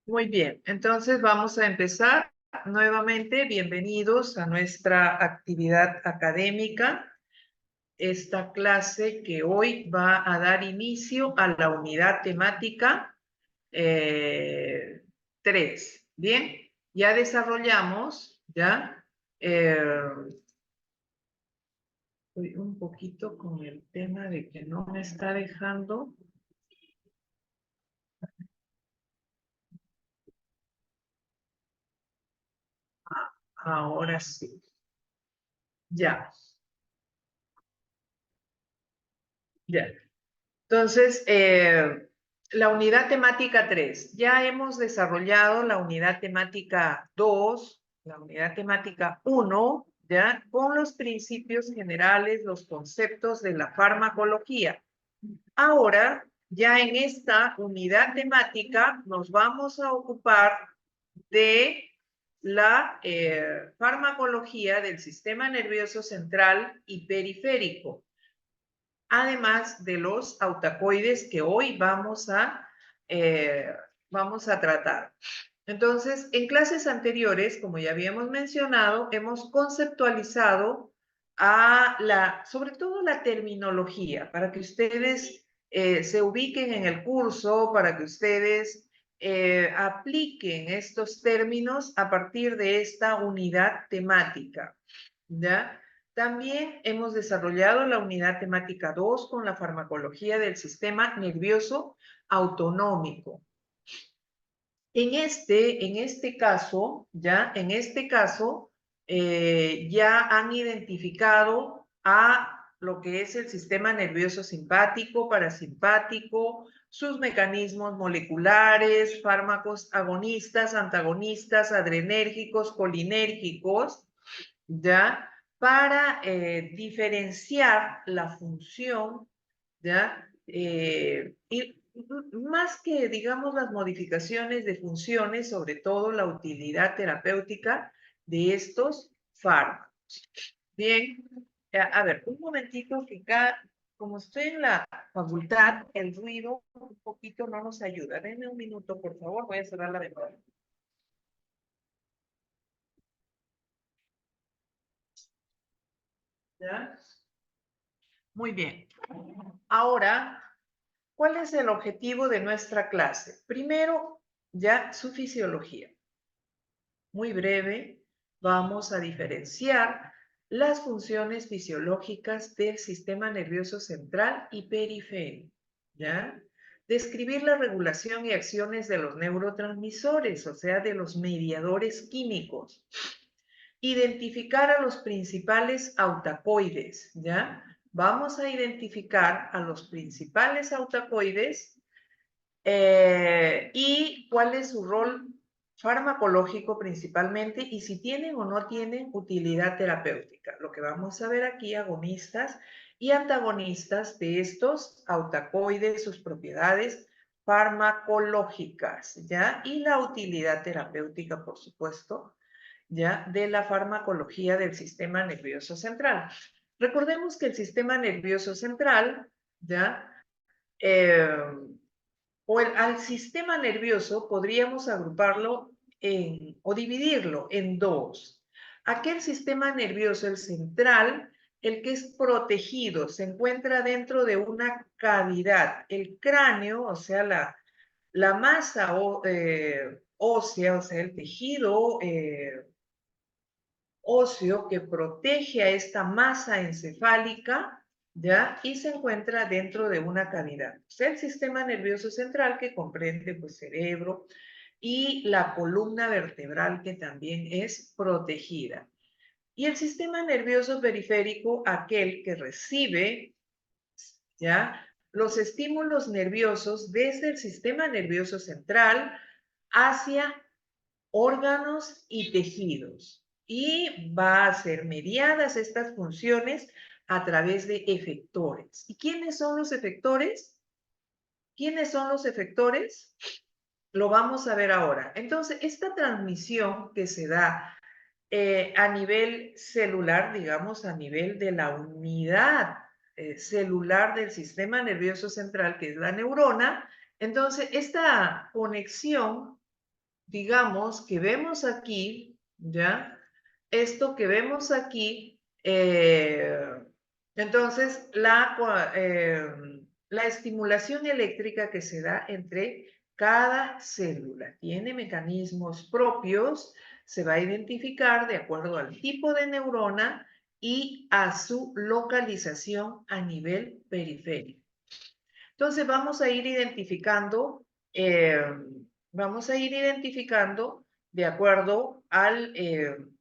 Muy bien, entonces vamos a empezar nuevamente. Bienvenidos a nuestra actividad académica, esta clase que hoy va a dar inicio a la unidad temática 3. Bien, ya desarrollamos, ya, eh, estoy un poquito con el tema de que no me está dejando. Ahora sí, ya, ya. Entonces, la unidad temática 3. Ya hemos desarrollado la unidad temática 2, la unidad temática 1, ¿ya? Con los principios generales, los conceptos de la farmacología. Ahora, ya en esta unidad temática, nos vamos a ocupar de la farmacología del sistema nervioso central y periférico, además de los autacoides que hoy vamos a tratar. Entonces, en clases anteriores, como ya habíamos mencionado, hemos conceptualizado sobre todo la terminología, para que ustedes se ubiquen en el curso, para que ustedes apliquen estos términos a partir de esta unidad temática, ¿ya? También hemos desarrollado la unidad temática 2 con la farmacología del sistema nervioso autonómico. En este caso, ya han identificado a lo que es el sistema nervioso simpático, parasimpático, sus mecanismos moleculares, fármacos agonistas, antagonistas, adrenérgicos, colinérgicos, ¿ya? Para diferenciar la función, ¿ya? Y más que, digamos, las modificaciones de funciones, sobre todo la utilidad terapéutica de estos fármacos. Bien, a ver, un momentito que acá, como estoy en la facultad, el ruido un poquito no nos ayuda. Denme un minuto, por favor, voy a cerrar la ventana. ¿Ya? Muy bien. Ahora, ¿cuál es el objetivo de nuestra clase? Primero, ya su fisiología. Muy breve, vamos a diferenciar las funciones fisiológicas del sistema nervioso central y periférico, ¿ya? Describir la regulación y acciones de los neurotransmisores, o sea, de los mediadores químicos. Identificar a los principales autacoides, ¿ya? Vamos a identificar a los principales autacoides y cuál es su rol farmacológico principalmente y si tienen o no tienen utilidad terapéutica. Lo que vamos a ver aquí, agonistas y antagonistas de estos autacoides, sus propiedades farmacológicas, ¿ya? Y la utilidad terapéutica, por supuesto, ¿ya? De la farmacología del sistema nervioso central. Recordemos que el sistema nervioso central, ¿ya? Al sistema nervioso podríamos agruparlo o dividirlo en dos. Aquel sistema nervioso, el central, el que es protegido, se encuentra dentro de una cavidad. El cráneo, o sea, la masa ósea, o sea, el tejido óseo que protege a esta masa encefálica, ¿ya? Y se encuentra dentro de una cavidad. O sea, el sistema nervioso central que comprende, pues, cerebro y la columna vertebral que también es protegida. Y el sistema nervioso periférico, aquel que recibe, ¿ya? Los estímulos nerviosos desde el sistema nervioso central hacia órganos y tejidos. Y va a ser mediadas estas funciones a través de efectores. ¿Y quiénes son los efectores? ¿Quiénes son los efectores? Lo vamos a ver ahora. Entonces, esta transmisión que se da a nivel celular, digamos, a nivel de la unidad celular del sistema nervioso central, que es la neurona, entonces esta conexión digamos que vemos aquí, ¿ya? Esto que vemos aquí, entonces la estimulación eléctrica que se da entre cada célula tiene mecanismos propios, se va a identificar de acuerdo al tipo de neurona y a su localización a nivel periférico. Entonces eh, vamos a ir identificando de acuerdo al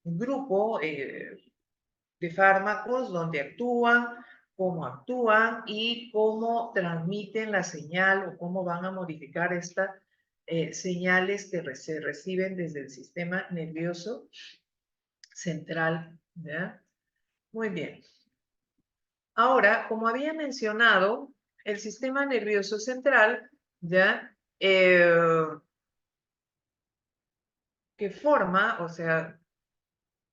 grupo de fármacos donde actúan y cómo transmiten la señal o cómo van a modificar estas señales que se reciben desde el sistema nervioso central, ¿ya? Muy bien. Ahora, como había mencionado, el sistema nervioso central, ¿ya? Que forma, o sea,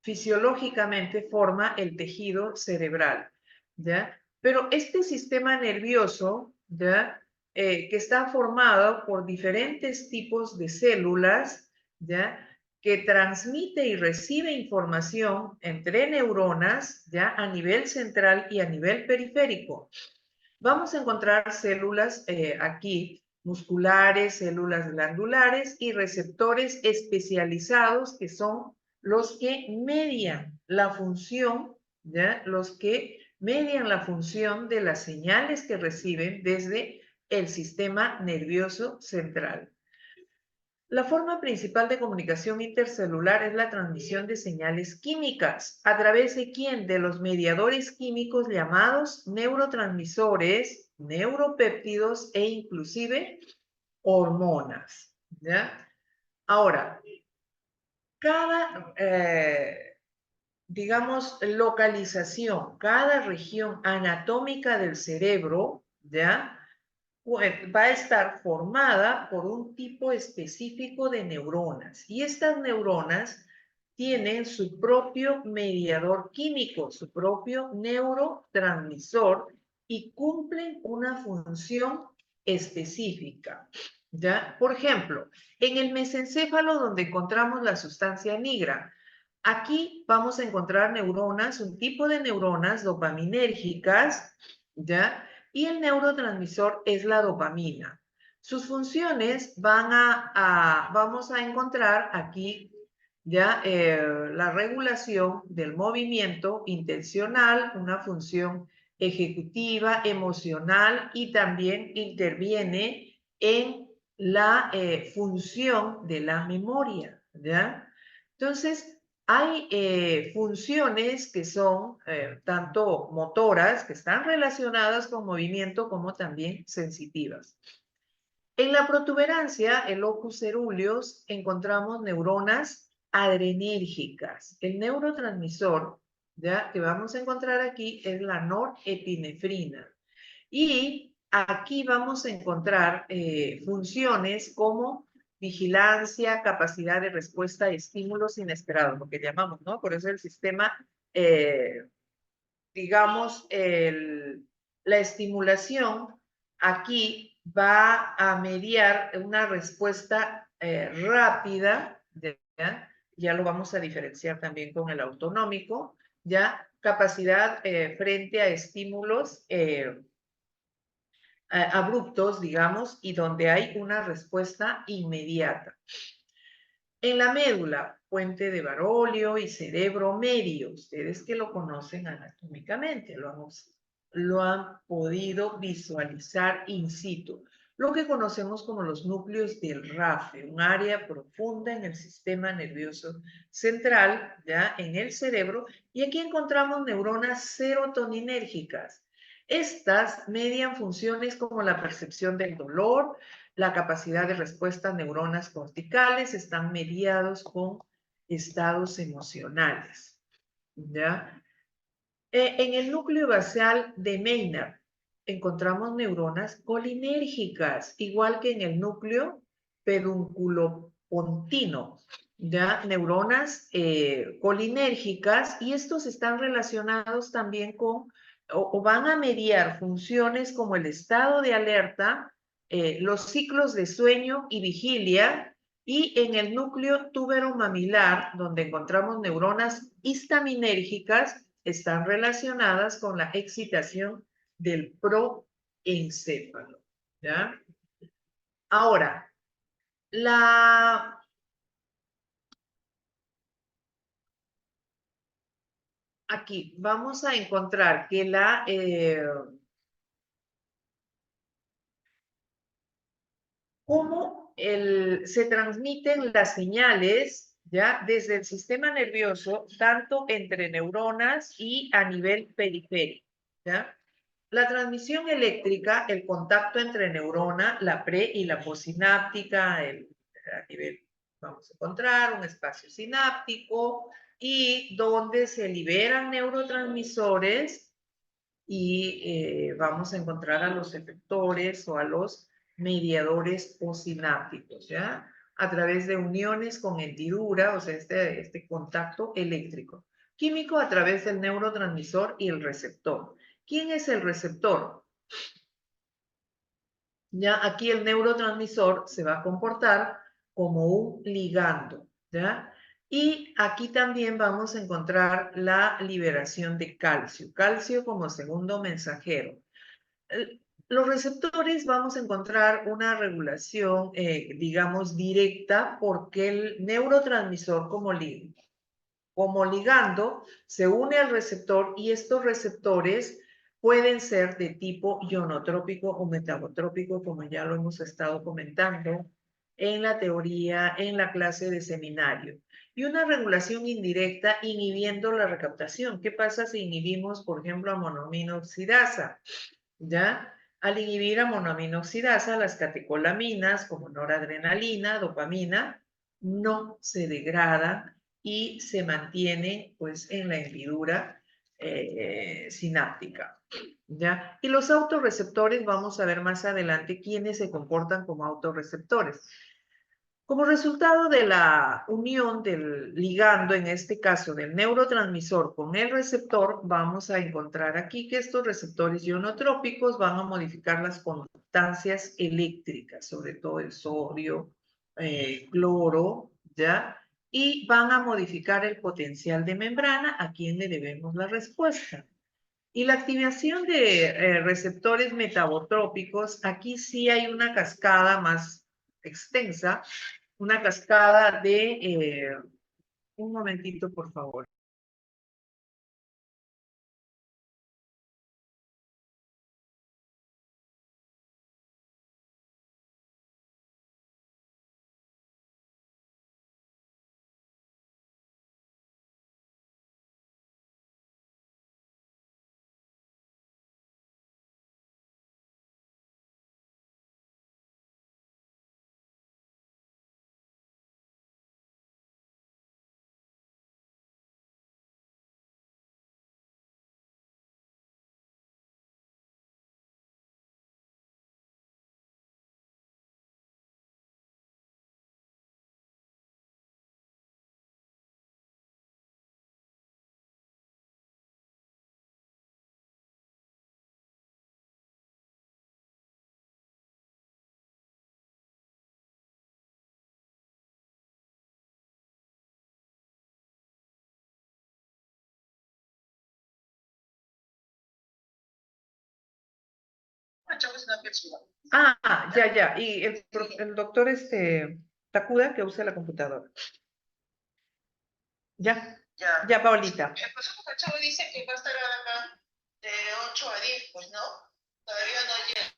fisiológicamente forma el tejido cerebral, ¿ya? Pero este sistema nervioso, ¿ya? Que está formado por diferentes tipos de células, ¿ya? Que transmite y recibe información entre neuronas, ¿ya? A nivel central y a nivel periférico. Vamos a encontrar células aquí, musculares, células glandulares y receptores especializados que son los que median la función, ¿ya? Los que median la función de las señales que reciben desde el sistema nervioso central. La forma principal de comunicación intercelular es la transmisión de señales químicas. ¿A través de quién? De los mediadores químicos llamados neurotransmisores, neuropéptidos e inclusive hormonas, ¿ya? Ahora, cada, digamos, localización, cada región anatómica del cerebro, ¿ya? Va a estar formada por un tipo específico de neuronas y estas neuronas tienen su propio mediador químico, su propio neurotransmisor y cumplen una función específica. ¿Ya? Por ejemplo, en el mesencéfalo donde encontramos la sustancia negra, aquí vamos a encontrar neuronas, un tipo de neuronas dopaminérgicas, ¿ya? Y el neurotransmisor es la dopamina. Sus funciones vamos a encontrar aquí ya la regulación del movimiento intencional, una función ejecutiva, emocional y también interviene en la función de la memoria, ¿ya? Entonces, hay funciones que son tanto motoras, que están relacionadas con movimiento, como también sensitivas. En la protuberancia, el locus coeruleus, encontramos neuronas adrenérgicas. El neurotransmisor, ¿ya? Que vamos a encontrar aquí es la norepinefrina. Y aquí vamos a encontrar funciones como vigilancia, capacidad de respuesta a estímulos inesperados, lo que llamamos, ¿no? Por eso el sistema, digamos, la estimulación aquí va a mediar una respuesta rápida, ¿ya? Ya lo vamos a diferenciar también con el autonómico, ¿ya? Capacidad frente a estímulos abruptos, digamos, y donde hay una respuesta inmediata. En la médula, puente de Barolio y cerebro medio, ustedes que lo conocen anatómicamente, lo han podido visualizar in situ, lo que conocemos como los núcleos del RAFE, un área profunda en el sistema nervioso central, ya en el cerebro, y aquí encontramos neuronas serotoninérgicas. Estas median funciones como la percepción del dolor, la capacidad de respuesta a neuronas corticales, están mediados con estados emocionales, ¿ya? En el núcleo basal de Maynard encontramos neuronas colinérgicas, igual que en el núcleo pedunculopontino, ¿ya? Neuronas colinérgicas, y estos están relacionados también con, o van a mediar funciones como el estado de alerta, los ciclos de sueño y vigilia, Y en el núcleo tuberomamilar, donde encontramos neuronas histaminérgicas, están relacionadas con la excitación del proencéfalo, ¿ya? Ahora, aquí vamos a encontrar que cómo se transmiten las señales, ¿ya? Desde el sistema nervioso, tanto entre neuronas y a nivel periférico, ¿ya? La transmisión eléctrica, el contacto entre neurona, la pre y la postsináptica, a nivel, vamos a encontrar un espacio sináptico y donde se liberan neurotransmisores y vamos a encontrar a los efectores o a los mediadores postsinápticos, ¿ya? A través de uniones con hendidura, o sea, este contacto eléctrico. Químico a través del neurotransmisor y el receptor. ¿Quién es el receptor? Ya aquí el neurotransmisor se va a comportar como un ligando, ¿ya? Y aquí también vamos a encontrar la liberación de calcio, calcio como segundo mensajero. Los receptores vamos a encontrar una regulación, digamos, directa porque el neurotransmisor como ligando se une al receptor y estos receptores pueden ser de tipo ionotrópico o metabotrópico, como ya lo hemos estado comentando en la teoría, en la clase de seminario. Y una regulación indirecta inhibiendo la recaptación. ¿Qué pasa si inhibimos, por ejemplo, a monoamina oxidasa? ¿Ya? Al inhibir a monoamina oxidasa, las catecolaminas como noradrenalina, dopamina, no se degradan y se mantienen pues en la hendidura sináptica. ¿Ya? Y los autorreceptores, vamos a ver más adelante quiénes se comportan como autorreceptores. Como resultado de la unión del ligando, en este caso del neurotransmisor con el receptor, vamos a encontrar aquí que estos receptores ionotrópicos van a modificar las conductancias eléctricas, sobre todo el sodio, cloro, ¿ya? Y van a modificar el potencial de membrana, a quien le debemos la respuesta. Y la activación de receptores metabotrópicos, aquí sí hay una cascada más extensa, una cascada de, un momentito, por favor. Ya. Y el doctor Takuda que usa la computadora. Ya. Ya, Paulita. El profesor Cachavo dice que va a estar acá de 8 a 10, pues, ¿no? Todavía no llega.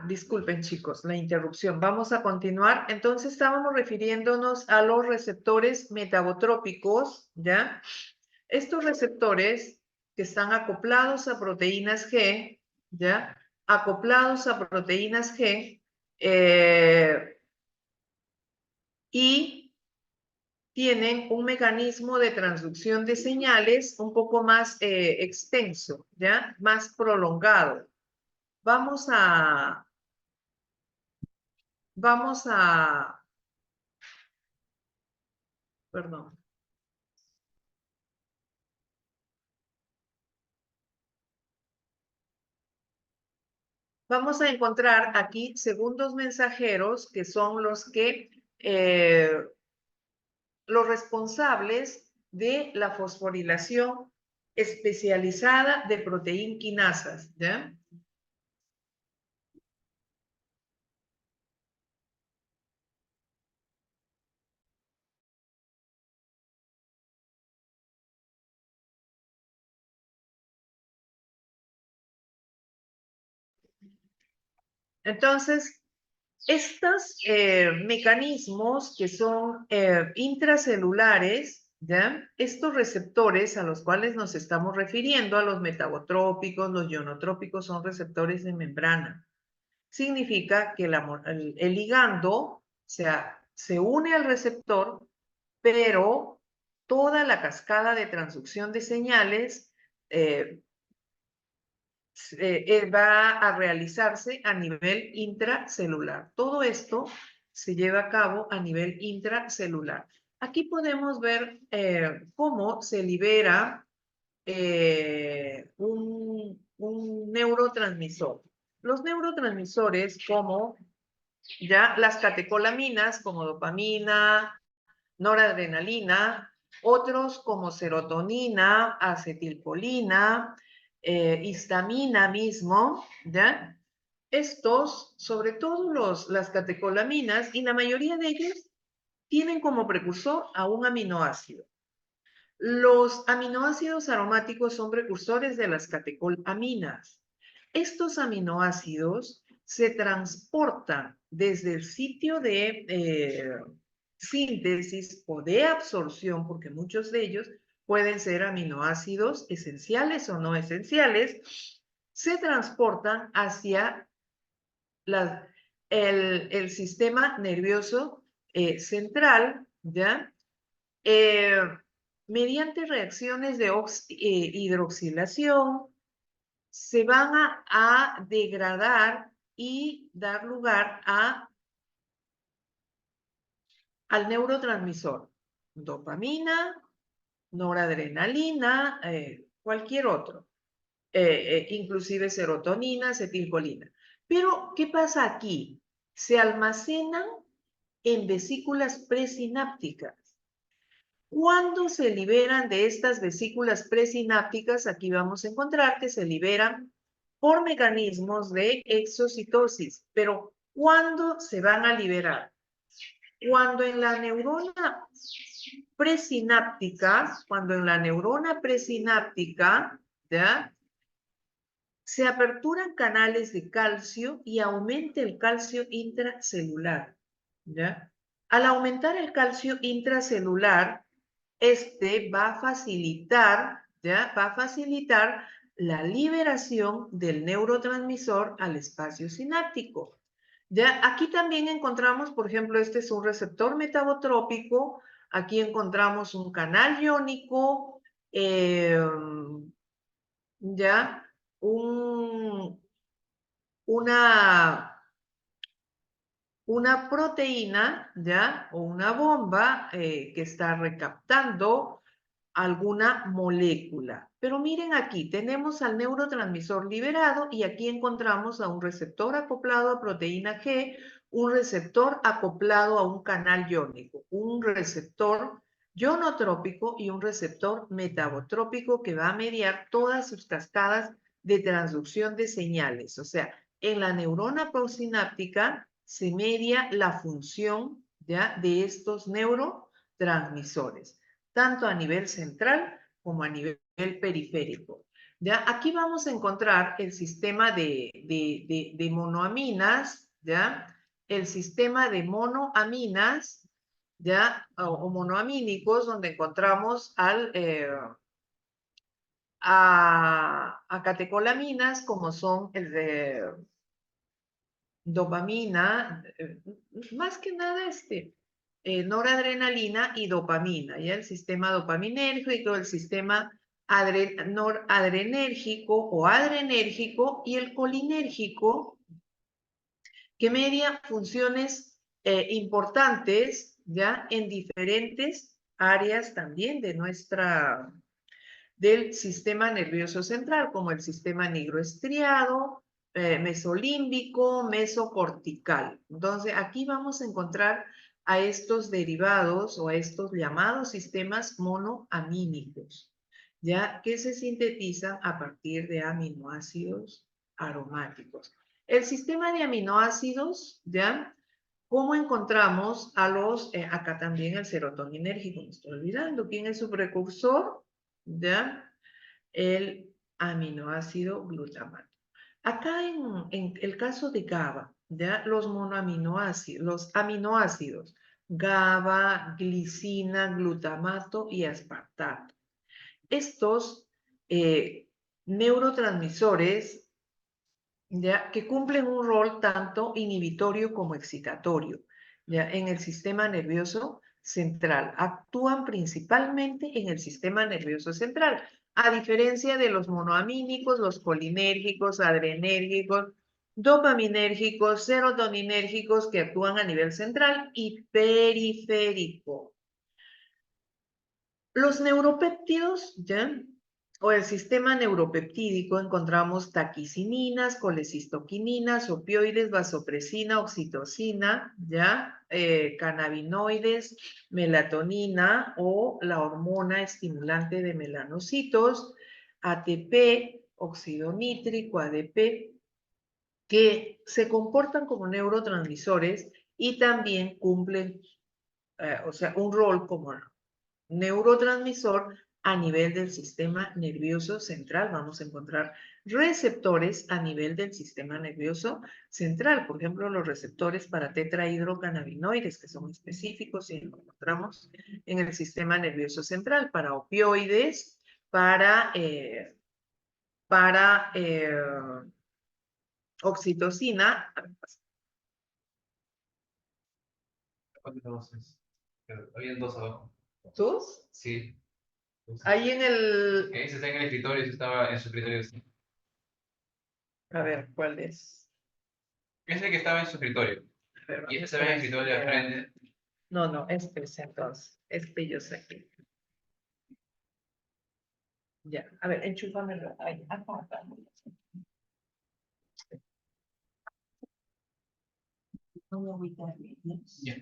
Disculpen chicos, la interrupción. Vamos a continuar. Entonces estábamos refiriéndonos a los receptores metabotrópicos, ¿ya? Estos receptores que están acoplados a proteínas G, ¿ya? Acoplados a proteínas G y tienen un mecanismo de transducción de señales un poco más extenso, ¿ya? Más prolongado. Vamos a, vamos a, perdón, vamos a encontrar aquí segundos mensajeros que son los responsables de la fosforilación especializada de proteínquinasas, ¿ya? Entonces, estos mecanismos que son intracelulares, ¿ya? Estos receptores a los cuales nos estamos refiriendo, a los metabotrópicos, los ionotrópicos, son receptores de membrana. Significa que el ligando, o sea, se une al receptor, pero toda la cascada de transducción de señales eh, va a realizarse a nivel intracelular. Todo esto se lleva a cabo a nivel intracelular. Aquí podemos ver cómo se libera un neurotransmisor. Los neurotransmisores como ya las catecolaminas, como dopamina, noradrenalina, otros como serotonina, acetilcolina, histamina mismo, ¿ya? Estos, sobre todo las catecolaminas, y la mayoría de ellos tienen como precursor a un aminoácido. Los aminoácidos aromáticos son precursores de las catecolaminas. Estos aminoácidos se transportan desde el sitio de síntesis o de absorción, porque muchos de ellos pueden ser aminoácidos esenciales o no esenciales, se transportan hacia el sistema nervioso central, ¿ya? Eh, mediante reacciones de hidroxilación, se van a degradar y dar lugar al neurotransmisor. Dopamina, noradrenalina, cualquier otro. Inclusive serotonina, acetilcolina. Pero, ¿qué pasa aquí? Se almacenan en vesículas presinápticas. Cuando se liberan de estas vesículas presinápticas, aquí vamos a encontrar que se liberan por mecanismos de exocitosis. Pero, ¿cuándo se van a liberar? Cuando en la neurona presináptica, ¿ya? Se aperturan canales de calcio y aumenta el calcio intracelular, ¿ya? Al aumentar el calcio intracelular, este va a facilitar, ¿ya? Va a facilitar la liberación del neurotransmisor al espacio sináptico. ¿Ya? Aquí también encontramos, por ejemplo, este es un receptor metabotrópico, aquí encontramos un canal iónico, ¿ya? Un, una, una proteína, ¿ya? O una bomba que está recaptando alguna molécula. Pero miren aquí, tenemos al neurotransmisor liberado y aquí encontramos a un receptor acoplado a proteína G, un receptor acoplado a un canal iónico, un receptor ionotrópico y un receptor metabotrópico que va a mediar todas sus cascadas de transducción de señales. O sea, en la neurona postsináptica se media la función, ¿ya? De estos neurotransmisores tanto a nivel central como a nivel periférico. ¿Ya? Aquí vamos a encontrar el sistema de monoaminas, ¿ya? El sistema de monoaminas, ¿ya? O monoamínicos, donde encontramos a catecolaminas, como son el de dopamina, más que nada noradrenalina y dopamina, ¿ya? El sistema dopaminérgico y todo el sistema noradrenérgico o adrenérgico y el colinérgico, que media funciones importantes ya en diferentes áreas también del sistema nervioso central, como el sistema nigroestriado, mesolímbico, mesocortical. Entonces, aquí vamos a encontrar a estos derivados o a estos llamados sistemas monoamínicos, ya que se sintetizan a partir de aminoácidos aromáticos. El sistema de aminoácidos, ¿ya? ¿Cómo encontramos a acá también el serotoninérgico? Me estoy olvidando. ¿Quién es su precursor? ¿Ya? El aminoácido glutamato. Acá en el caso de GABA, ¿ya? Los monoaminoácidos, los aminoácidos, GABA, glicina, glutamato y aspartato. Estos neurotransmisores, ¿ya? Que cumplen un rol tanto inhibitorio como excitatorio, ¿ya? En el sistema nervioso central. Actúan principalmente en el sistema nervioso central, a diferencia de los monoamínicos, los colinérgicos, adrenérgicos, dopaminérgicos, serotoninérgicos que actúan a nivel central y periférico. Los neuropéptidos, ¿ya? O el sistema neuropeptídico, encontramos taquicininas, colecistoquininas, opioides, vasopresina, oxitocina, ¿ya? Cannabinoides, melatonina o la hormona estimulante de melanocitos, ATP, óxido nítrico, ADP, que se comportan como neurotransmisores y también cumplen, o sea, un rol como neurotransmisor a nivel del sistema nervioso central. Vamos a encontrar receptores a nivel del sistema nervioso central. Por ejemplo, los receptores para tetrahidrocannabinoides, que son específicos y los encontramos en el sistema nervioso central, para opioides, para oxitocina. Habían dos abajo. ¿Tus? Sí. Ahí en el... Ese está en el escritorio, ese estaba en su escritorio. A ver, ¿cuál es? Ese que estaba en su escritorio. A ver, Y ese vamos estaba en a el escritorio de ver. frente. No, este es entonces. Este yo sé que. Ya, a ver, enchúfamelo. Ahí, acá. No me ubicar bien, ¿no? Ya.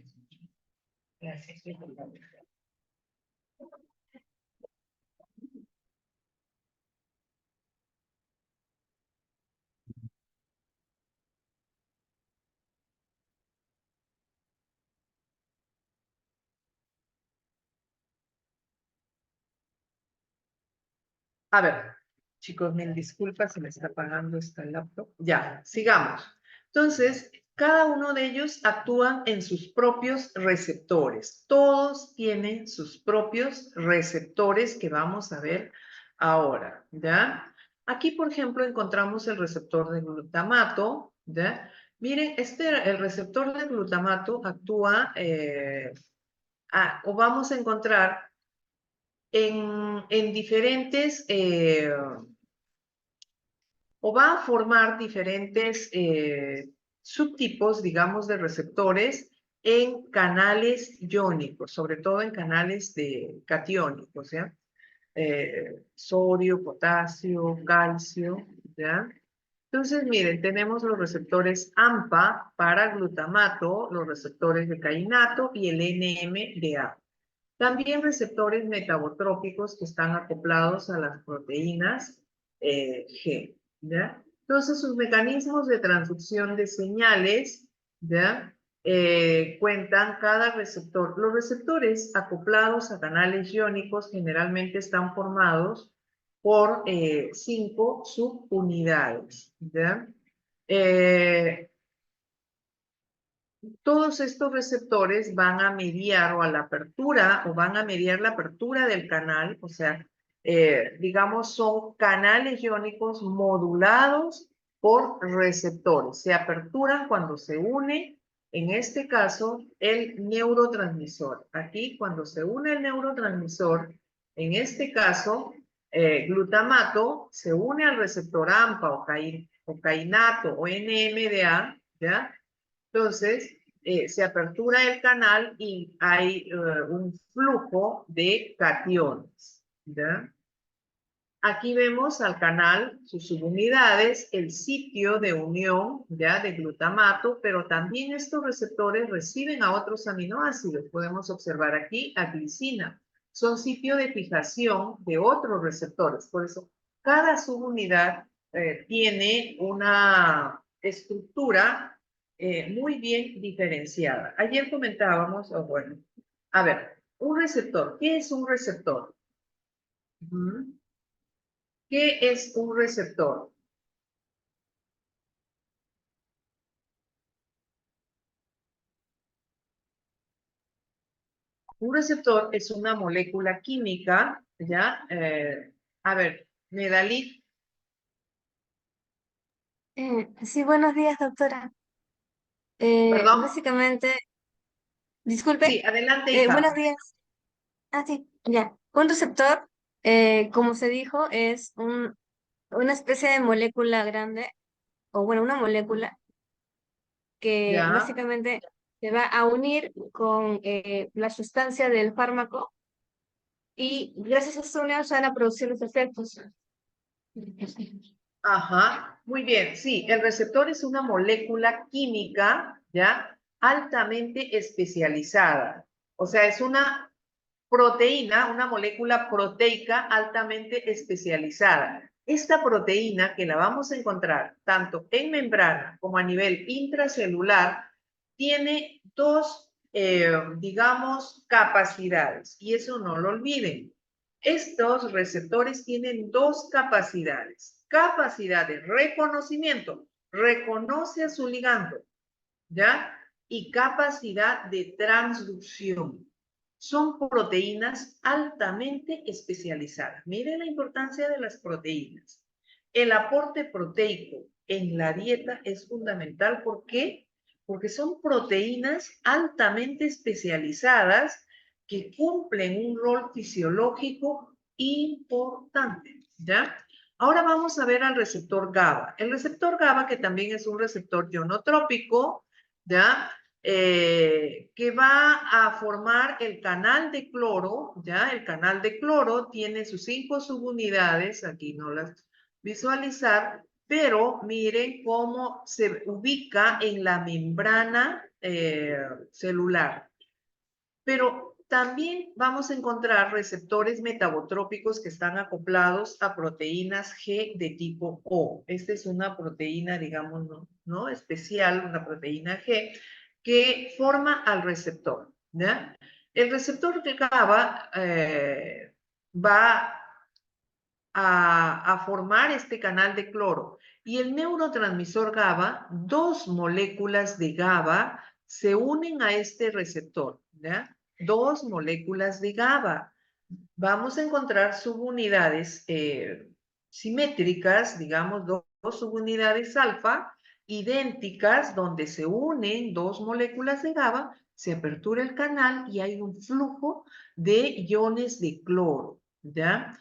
Gracias. A ver, chicos, mil disculpas, se me está apagando esta laptop. Ya, sigamos. Entonces, cada uno de ellos actúan en sus propios receptores. Todos tienen sus propios receptores que vamos a ver ahora, ¿ya? Aquí, por ejemplo, encontramos el receptor de glutamato, ¿ya? Miren, el receptor de glutamato actúa, o vamos a encontrar en diferentes, o va a formar diferentes subtipos, digamos, de receptores en canales iónicos, sobre todo en canales de catiónicos, ¿ya? Sodio, potasio, calcio, ¿ya? Entonces, miren, tenemos los receptores AMPA para glutamato, los receptores de cainato y el NMDA. También receptores metabotrópicos que están acoplados a las proteínas G, ¿ya? Entonces, sus mecanismos de transducción de señales, ¿ya? Cuentan cada receptor. Los receptores acoplados a canales iónicos generalmente están formados por 5 subunidades, ¿ya? Todos estos receptores van a mediar o a la apertura o van a mediar la apertura del canal, o sea, digamos, son canales iónicos modulados por receptores. Se aperturan cuando se une, en este caso, el neurotransmisor. Aquí, cuando se une el neurotransmisor, en este caso, glutamato se une al receptor AMPA o cainato o NMDA, ¿ya? Entonces, se apertura el canal y hay un flujo de cationes, ¿ya? Aquí vemos al canal, sus subunidades, el sitio de unión ya de glutamato, pero también estos receptores reciben a otros aminoácidos. Podemos observar aquí a glicina. Son sitio de fijación de otros receptores. Por eso, cada subunidad tiene una estructura muy bien diferenciada. Ayer comentábamos, bueno, a ver, un receptor. ¿Qué es un receptor? ¿Qué es un receptor? Un receptor es una molécula química, ¿ya? A ver, Medalit, Sí, buenos días, doctora. perdón. Básicamente, disculpe, Sí, adelante, buenos hija. días. Ah, sí, ya. Un receptor, como se dijo, es una especie de molécula grande, o bueno, una molécula que Ya. básicamente se va a unir con la sustancia del fármaco y gracias a esta unión se van a producir los efectos. Ajá. Muy bien. Sí, el receptor es una molécula química, ¿ya? Altamente especializada. O sea, es una proteína, una molécula proteica altamente especializada. Esta proteína que la vamos a encontrar tanto en membrana como a nivel intracelular, tiene dos, digamos, capacidades, y eso no lo olviden. Estos receptores tienen dos capacidades. Capacidad de reconocimiento, reconoce a su ligando, ¿ya? Y capacidad de transducción. Son proteínas altamente especializadas. Miren la importancia de las proteínas. El aporte proteico en la dieta es fundamental. ¿Por qué? Porque son proteínas altamente especializadas que cumplen un rol fisiológico importante, ¿ya? Ahora vamos a ver al receptor GABA. El receptor GABA, que también es un receptor ionotrópico, ¿ya? Que va a formar el canal de cloro, ¿ya? El canal de cloro tiene sus 5 subunidades, aquí no las visualizar, pero miren cómo se ubica en la membrana celular. Pero también vamos a encontrar receptores metabotrópicos que están acoplados a proteínas G de tipo O. Esta es una proteína, digamos, ¿no? Especial, una proteína G, que forma al receptor, ¿ya? El receptor de GABA va a formar este canal de cloro. Y el neurotransmisor GABA, dos moléculas de GABA se unen a este receptor, ¿ya? Dos moléculas de GABA. Vamos a encontrar subunidades simétricas, digamos, dos subunidades alfa, idénticas, donde se unen dos moléculas de GABA, se apertura el canal y hay un flujo de iones de cloro, ¿ya?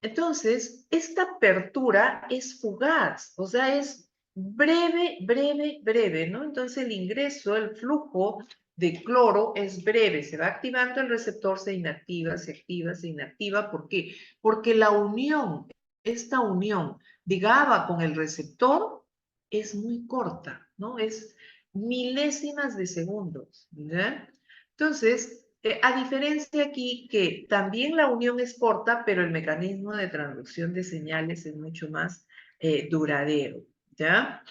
Entonces, esta apertura es fugaz, o sea, es breve, breve, breve, ¿no? Entonces, el ingreso, el flujo de cloro es breve, se va activando el receptor, se inactiva, se activa, se inactiva. ¿Por qué? Porque la unión, esta unión de GABA con el receptor es muy corta, ¿no? Es milésimas de segundos, ¿ya? Entonces, a diferencia aquí que también la unión es corta, pero el mecanismo de transducción de señales es mucho más duradero, ¿ya?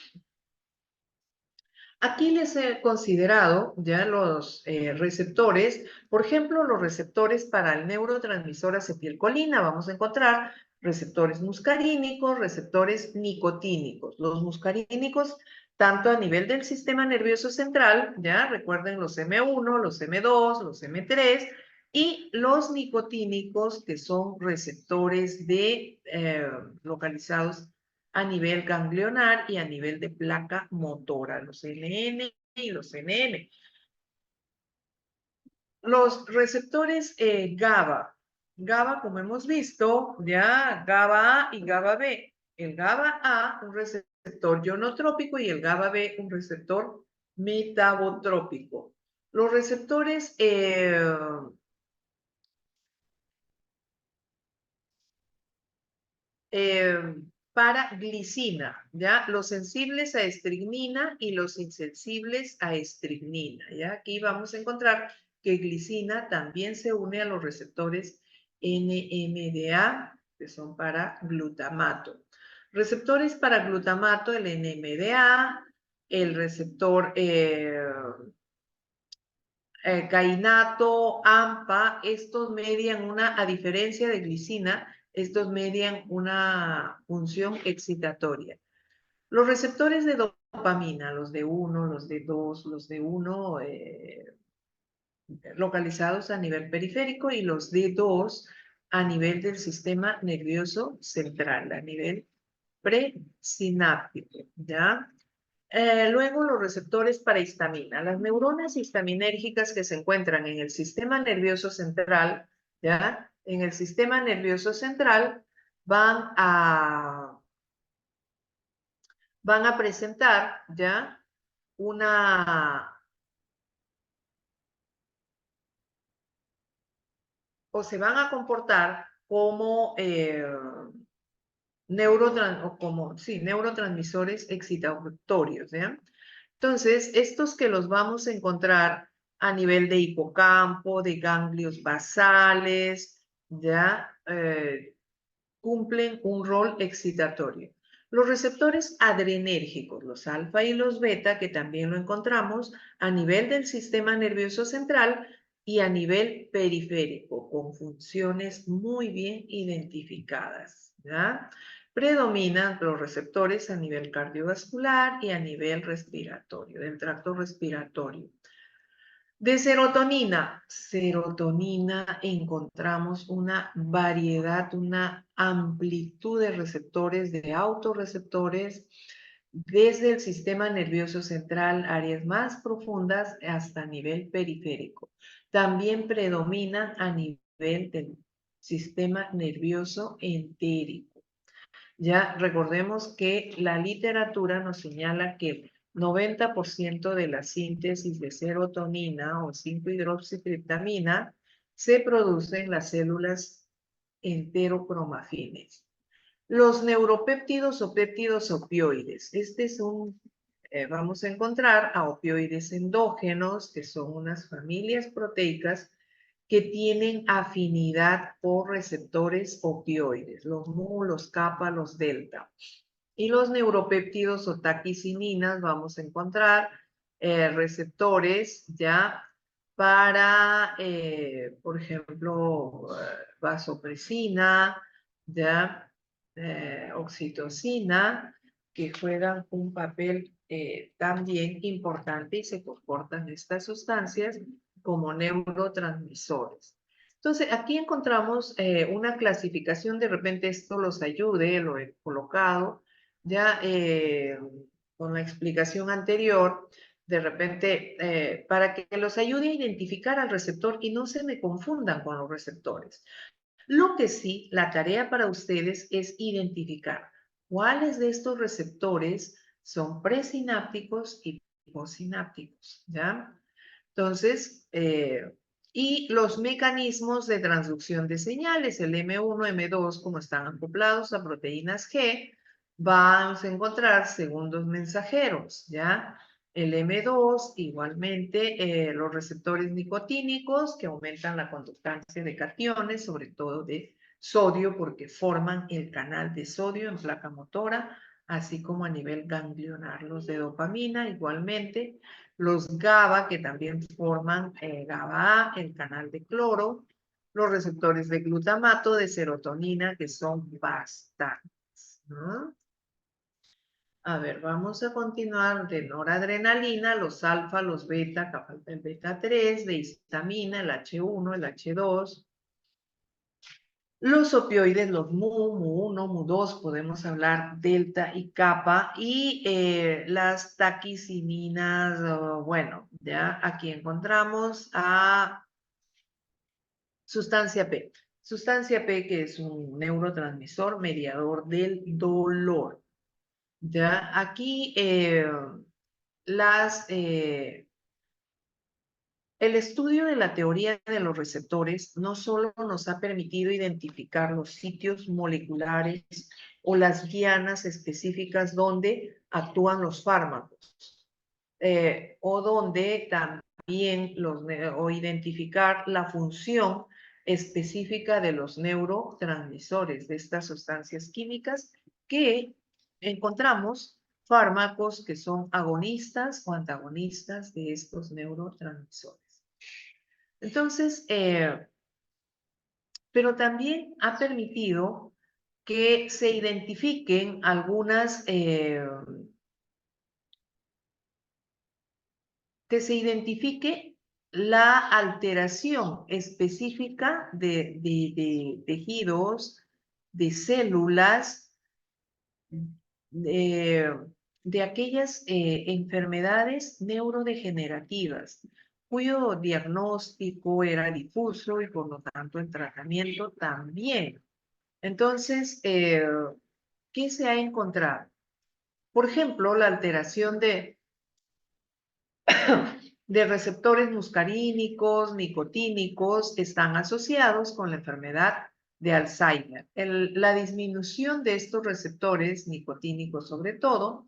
Aquí les he considerado ya los receptores, por ejemplo, los receptores para el neurotransmisor acetilcolina. Vamos a encontrar receptores muscarínicos, receptores nicotínicos. Los muscarínicos, tanto a nivel del sistema nervioso central, ya recuerden los M1, los M2, los M3, y los nicotínicos, que son receptores localizados a nivel ganglionar y a nivel de placa motora, los NN y los NM. Los receptores GABA, GABA, como hemos visto, ya GABA A y GABA B. El GABA A, un receptor ionotrópico, y el GABA B, un receptor metabotrópico. Los receptores para glicina, ¿ya? Los sensibles a estricnina y los insensibles a estricnina, ¿ya? Aquí vamos a encontrar que glicina también se une a los receptores NMDA, que son para glutamato. Receptores para glutamato, el NMDA, el receptor cainato, AMPA, estos median a diferencia de glicina, estos median una función excitatoria. Los receptores de dopamina, los D1, los D2, los D1 localizados a nivel periférico y los D2 a nivel del sistema nervioso central, a nivel presináptico, ¿ya? Luego los receptores para histamina. Las neuronas histaminérgicas que se encuentran en el sistema nervioso central, ¿ya? En el sistema nervioso central van a presentar, ¿ya? O se van a comportar como neurotransmisores excitatorios, ¿ya? Entonces, estos que los vamos a encontrar a nivel de hipocampo, de ganglios basales, ya cumplen un rol excitatorio. Los receptores adrenérgicos, los alfa y los beta, que también lo encontramos a nivel del sistema nervioso central y a nivel periférico, con funciones muy bien identificadas, ¿ya? Predominan los receptores a nivel cardiovascular y a nivel respiratorio, del tracto respiratorio. De serotonina. Serotonina encontramos una variedad, una amplitud de receptores, de autorreceptores, desde el sistema nervioso central, áreas más profundas, hasta nivel periférico. También predominan a nivel del sistema nervioso entérico. Ya recordemos que la literatura nos señala que el 90% de la síntesis de serotonina o 5-hidroxitriptamina se produce en las células enterocromafines. Los neuropéptidos o péptidos opioides. Vamos a encontrar a opioides endógenos, que son unas familias proteicas que tienen afinidad por receptores opioides, los mu, los kappa, los delta. Y los neuropéptidos o taquicininas vamos a encontrar receptores ya para, por ejemplo, vasopresina, ya, oxitocina, que juegan un papel también importante y se comportan estas sustancias como neurotransmisores. Entonces, aquí encontramos una clasificación, de repente esto los ayude, lo he colocado, ya con la explicación anterior, de repente, para que los ayude a identificar al receptor y no se me confundan con los receptores. Lo que sí, la tarea para ustedes es identificar cuáles de estos receptores son presinápticos y postsinápticos, ¿ya? Entonces, y los mecanismos de transducción de señales, el M1, M2, como están acoplados a proteínas G, vamos a encontrar segundos mensajeros, ¿ya? El M2, igualmente, los receptores nicotínicos que aumentan la conductancia de cationes, sobre todo de sodio, porque forman el canal de sodio en placa motora, así como a nivel ganglionar. Los de dopamina, igualmente, los GABA, que también forman GABA A, el canal de cloro, los receptores de glutamato, de serotonina, que son bastantes, ¿no? A ver, vamos a continuar de noradrenalina, los alfa, los beta, acá falta el beta 3, de histamina, el H1, el H2, los opioides, los mu1, mu2, podemos hablar delta y kappa, y las taquicininas, bueno, ya aquí encontramos a sustancia P. Sustancia P, que es un neurotransmisor mediador del dolor. ¿Ya? Aquí el estudio de la teoría de los receptores no solo nos ha permitido identificar los sitios moleculares o las dianas específicas donde actúan los fármacos, o donde también o identificar la función específica de los neurotransmisores de estas sustancias químicas que encontramos fármacos que son agonistas o antagonistas de estos neurotransmisores. Entonces, pero también ha permitido que se identifiquen que se identifique la alteración específica de tejidos, de células, de, de aquellas enfermedades neurodegenerativas, cuyo diagnóstico era difuso y por lo tanto el tratamiento también. Entonces, ¿qué se ha encontrado? Por ejemplo, la alteración de receptores muscarínicos, nicotínicos, están asociados con la enfermedad de Alzheimer. La disminución de estos receptores nicotínicos, sobre todo,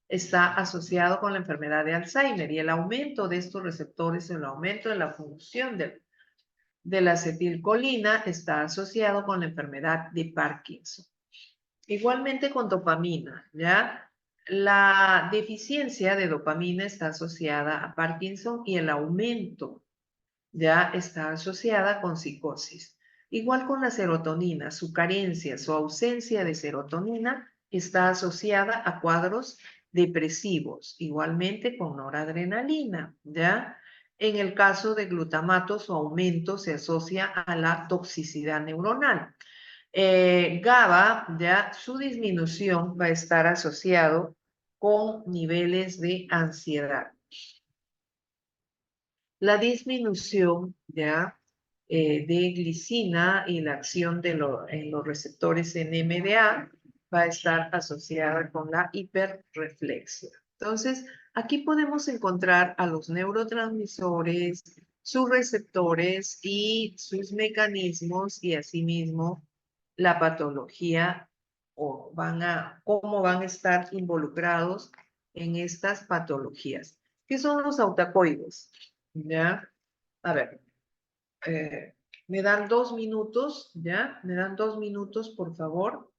está asociado con la enfermedad de Alzheimer, y el aumento de estos receptores, el aumento de la función de la acetilcolina está asociado con la enfermedad de Parkinson. Igualmente con dopamina, ¿ya? La deficiencia de dopamina está asociada a Parkinson y el aumento ya está asociada con psicosis. Igual con la serotonina, su carencia, su ausencia de serotonina está asociada a cuadros depresivos, igualmente con noradrenalina, ¿ya? En el caso de glutamato, su aumento se asocia a la toxicidad neuronal. GABA, ya su disminución va a estar asociado con niveles de ansiedad. La disminución ya de glicina y la acción en los receptores NMDA va a estar asociada con la hiperreflexia. Entonces, aquí podemos encontrar a los neurotransmisores, sus receptores y sus mecanismos, y asimismo la patología, o cómo van a estar involucrados en estas patologías. ¿Qué son los autacoides? ¿Ya? A ver, eh, me dan 2 minutos, ¿ya? Me dan 2 minutos, por favor.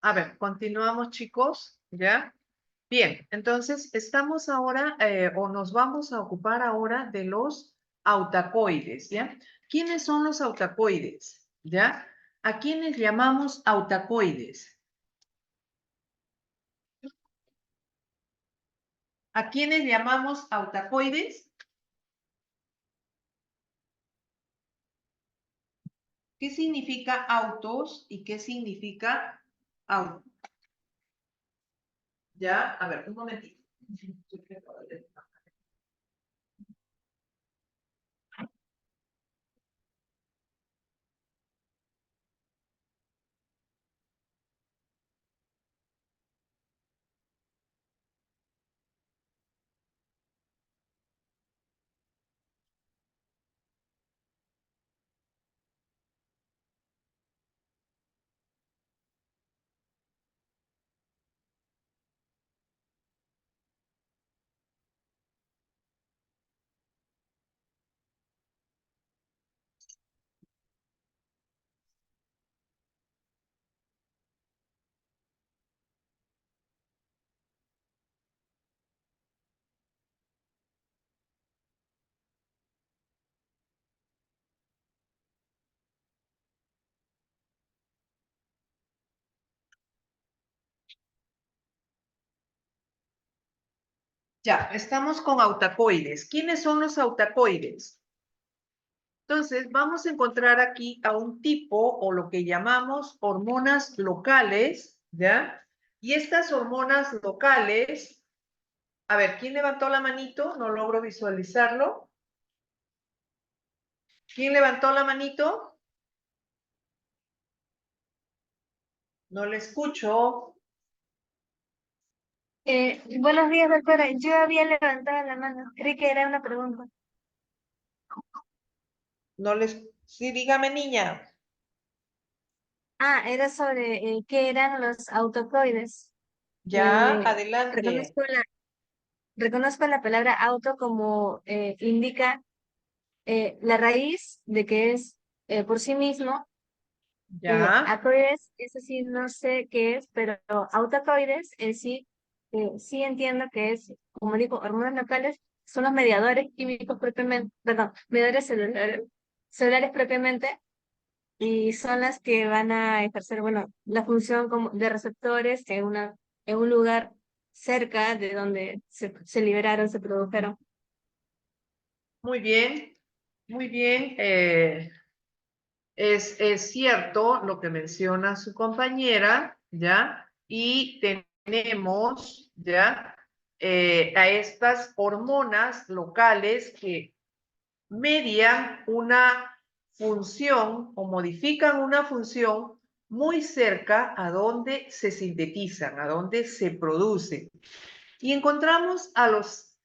A ver, continuamos, chicos, ¿ya? Bien, entonces estamos ahora, o nos vamos a ocupar ahora de los autacoides, ¿ya? ¿Quiénes son los autacoides? ¿Ya? ¿A quiénes llamamos autacoides? ¿A quiénes llamamos autacoides? ¿Qué significa autos y qué significa auto? ¿Ya? A ver, un momentito. Ya, estamos con autacoides. ¿Quiénes son los autacoides? Entonces, vamos a encontrar aquí a un tipo o lo que llamamos hormonas locales, ¿ya? Y estas hormonas locales, a ver, ¿quién levantó la manito? No logro visualizarlo. ¿Quién levantó la manito? No le escucho. Buenos días, doctora. Yo había levantado la mano. Creí que era una pregunta. No les... Sí, dígame, niña. Ah, era sobre qué eran los autocoides. Ya, Eh, adelante. reconozco la palabra auto como indica la raíz de que es por sí mismo. Ya. Acoides, eso sí, no sé qué es, pero autocoides en sí, sí entiendo que es, como digo, hormonas locales, son los mediadores químicos propiamente, perdón, mediadores celulares propiamente, y son las que van a ejercer, bueno, la función como de receptores en un lugar cerca de donde se liberaron, se produjeron. Muy bien. Muy bien. Es cierto lo que menciona su compañera, ¿ya? Y tenemos, ¿ya? A estas hormonas locales que median una función o modifican una función muy cerca a donde se sintetizan, a donde se producen. Y encontramos a los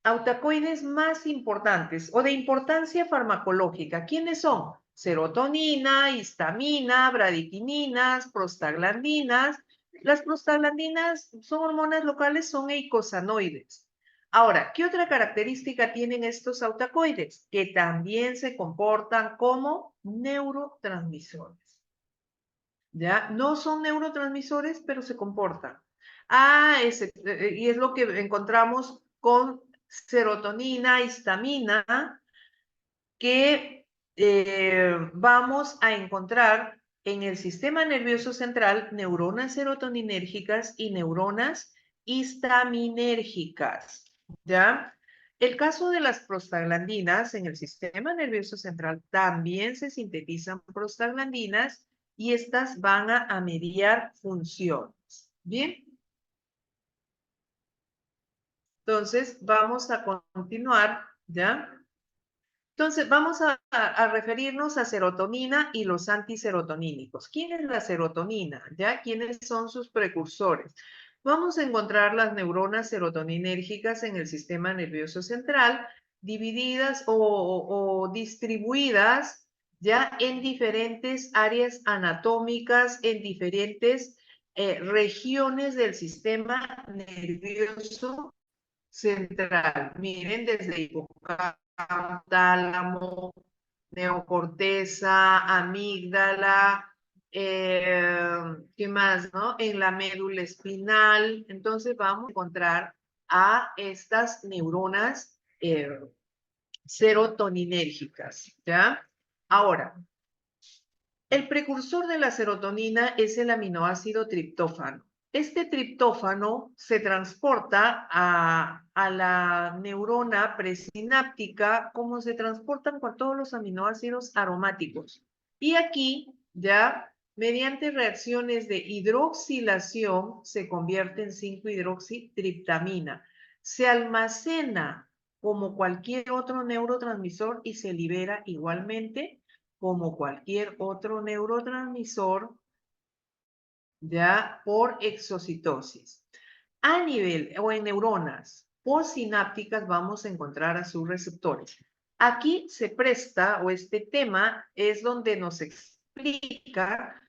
autacoides más importantes o de importancia farmacológica. ¿Quiénes son? Serotonina, histamina, bradicininas, prostaglandinas. Las prostaglandinas son hormonas locales, son eicosanoides. Ahora, ¿qué otra característica tienen estos autacoides? Que también se comportan como neurotransmisores. ¿Ya? No son neurotransmisores, pero se comportan. Y es lo que encontramos con serotonina, histamina, que vamos a encontrar en el sistema nervioso central neuronas serotoninérgicas y neuronas histaminérgicas, ¿ya? El caso de las prostaglandinas en el sistema nervioso central también se sintetizan prostaglandinas y estas van a mediar funciones. Bien, entonces vamos a continuar, ¿ya? Entonces, vamos a referirnos a serotonina y los antiserotonínicos. ¿Quién es la serotonina? ¿Ya? ¿Quiénes son sus precursores? Vamos a encontrar las neuronas serotoninérgicas en el sistema nervioso central, divididas o distribuidas ya en diferentes áreas anatómicas, en diferentes regiones del sistema nervioso central. Miren, desde hipocampo, tálamo, neocorteza, amígdala, ¿Qué más, no? En la médula espinal. Entonces vamos a encontrar a estas neuronas serotoninérgicas, ¿ya? Ahora, el precursor de la serotonina es el aminoácido triptófano. Este triptófano se transporta a la neurona presináptica como se transportan con todos los aminoácidos aromáticos. Y aquí ya, mediante reacciones de hidroxilación, se convierte en 5-hidroxitriptamina. Se almacena como cualquier otro neurotransmisor y se libera igualmente como cualquier otro neurotransmisor, ya por exocitosis. A nivel o en neuronas postsinápticas vamos a encontrar a sus receptores. Aquí se presta, o este tema es donde nos explica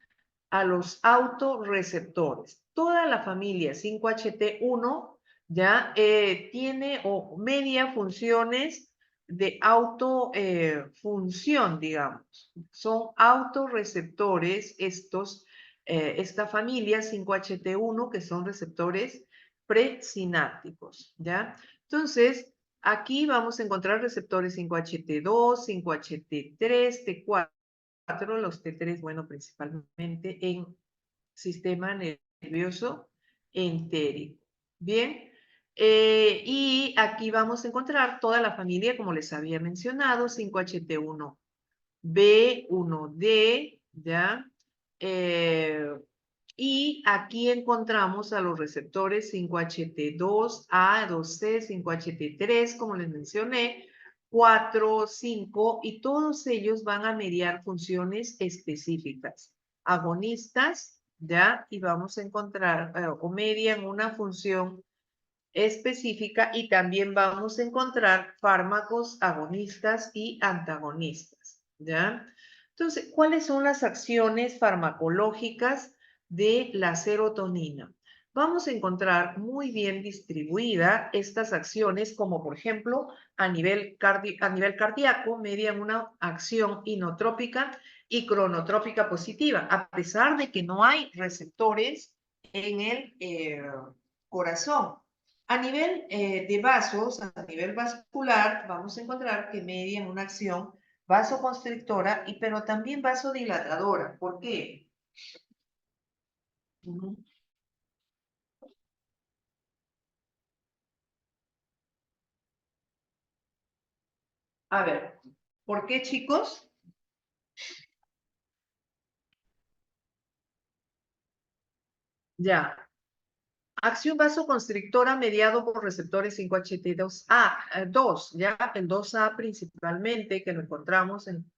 a los autorreceptores. Toda la familia 5HT1 ya tiene o media funciones de autofunción, digamos. Son autorreceptores esta familia 5HT1 que son receptores presinápticos, ¿ya? Entonces, aquí vamos a encontrar receptores 5HT2, 5HT3, T4, los T3, bueno, principalmente en sistema nervioso entérico. Bien, y aquí vamos a encontrar toda la familia, como les había mencionado, 5HT1B, 1D, ¿ya? Y aquí encontramos a los receptores 5HT2A, 2C, 5HT3, como les mencioné, 4, 5, y todos ellos van a mediar funciones específicas, agonistas, ¿ya? Y vamos a encontrar, o median una función específica y también vamos a encontrar fármacos agonistas y antagonistas, ¿ya? Entonces, ¿cuáles son las acciones farmacológicas de la serotonina? Vamos a encontrar muy bien distribuidas estas acciones, como por ejemplo a nivel cardíaco, median una acción inotrópica y cronotrópica positiva, a pesar de que no hay receptores en el corazón. A nivel de vasos, a nivel vascular, vamos a encontrar que median una acción vasoconstrictora, pero también vasodilatadora. ¿Por qué? A ver, ¿por qué, chicos? Ya. Acción vasoconstrictora mediado por receptores 5HT2A, ya, el 2A principalmente, que lo encontramos en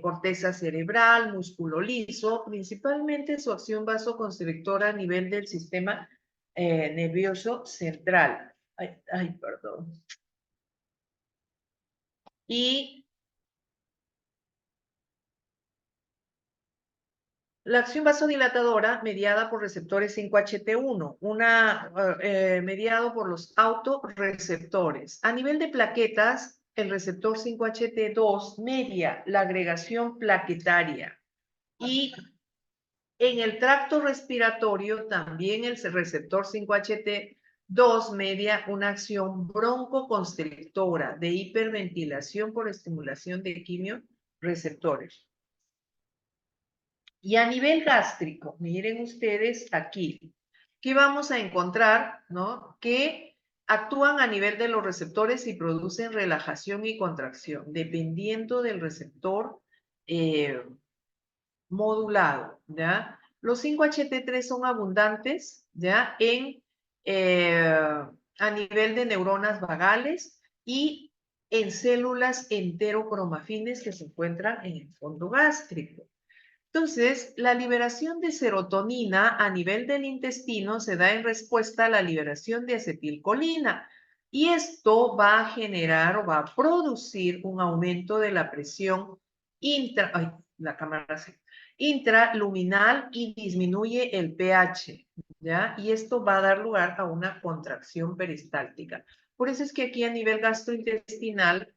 corteza cerebral, músculo liso, principalmente su acción vasoconstrictora a nivel del sistema nervioso central. Ay, perdón. Y la acción vasodilatadora mediada por receptores 5HT1, mediado por los autorreceptores. A nivel de plaquetas, el receptor 5HT2 media la agregación plaquetaria. Y en el tracto respiratorio, también el receptor 5HT2 media una acción broncoconstrictora de hiperventilación por estimulación de quimioreceptores. Y a nivel gástrico, miren ustedes aquí, que vamos a encontrar, ¿no? Que actúan a nivel de los receptores y producen relajación y contracción, dependiendo del receptor modulado, ¿ya? Los 5HT3 son abundantes, ¿ya? A nivel de neuronas vagales y en células enterocromafines que se encuentran en el fondo gástrico. Entonces, la liberación de serotonina a nivel del intestino se da en respuesta a la liberación de acetilcolina. Y esto va a generar o va a producir un aumento de la presión intraluminal y disminuye el pH, ¿ya? Y esto va a dar lugar a una contracción peristáltica. Por eso es que aquí a nivel gastrointestinal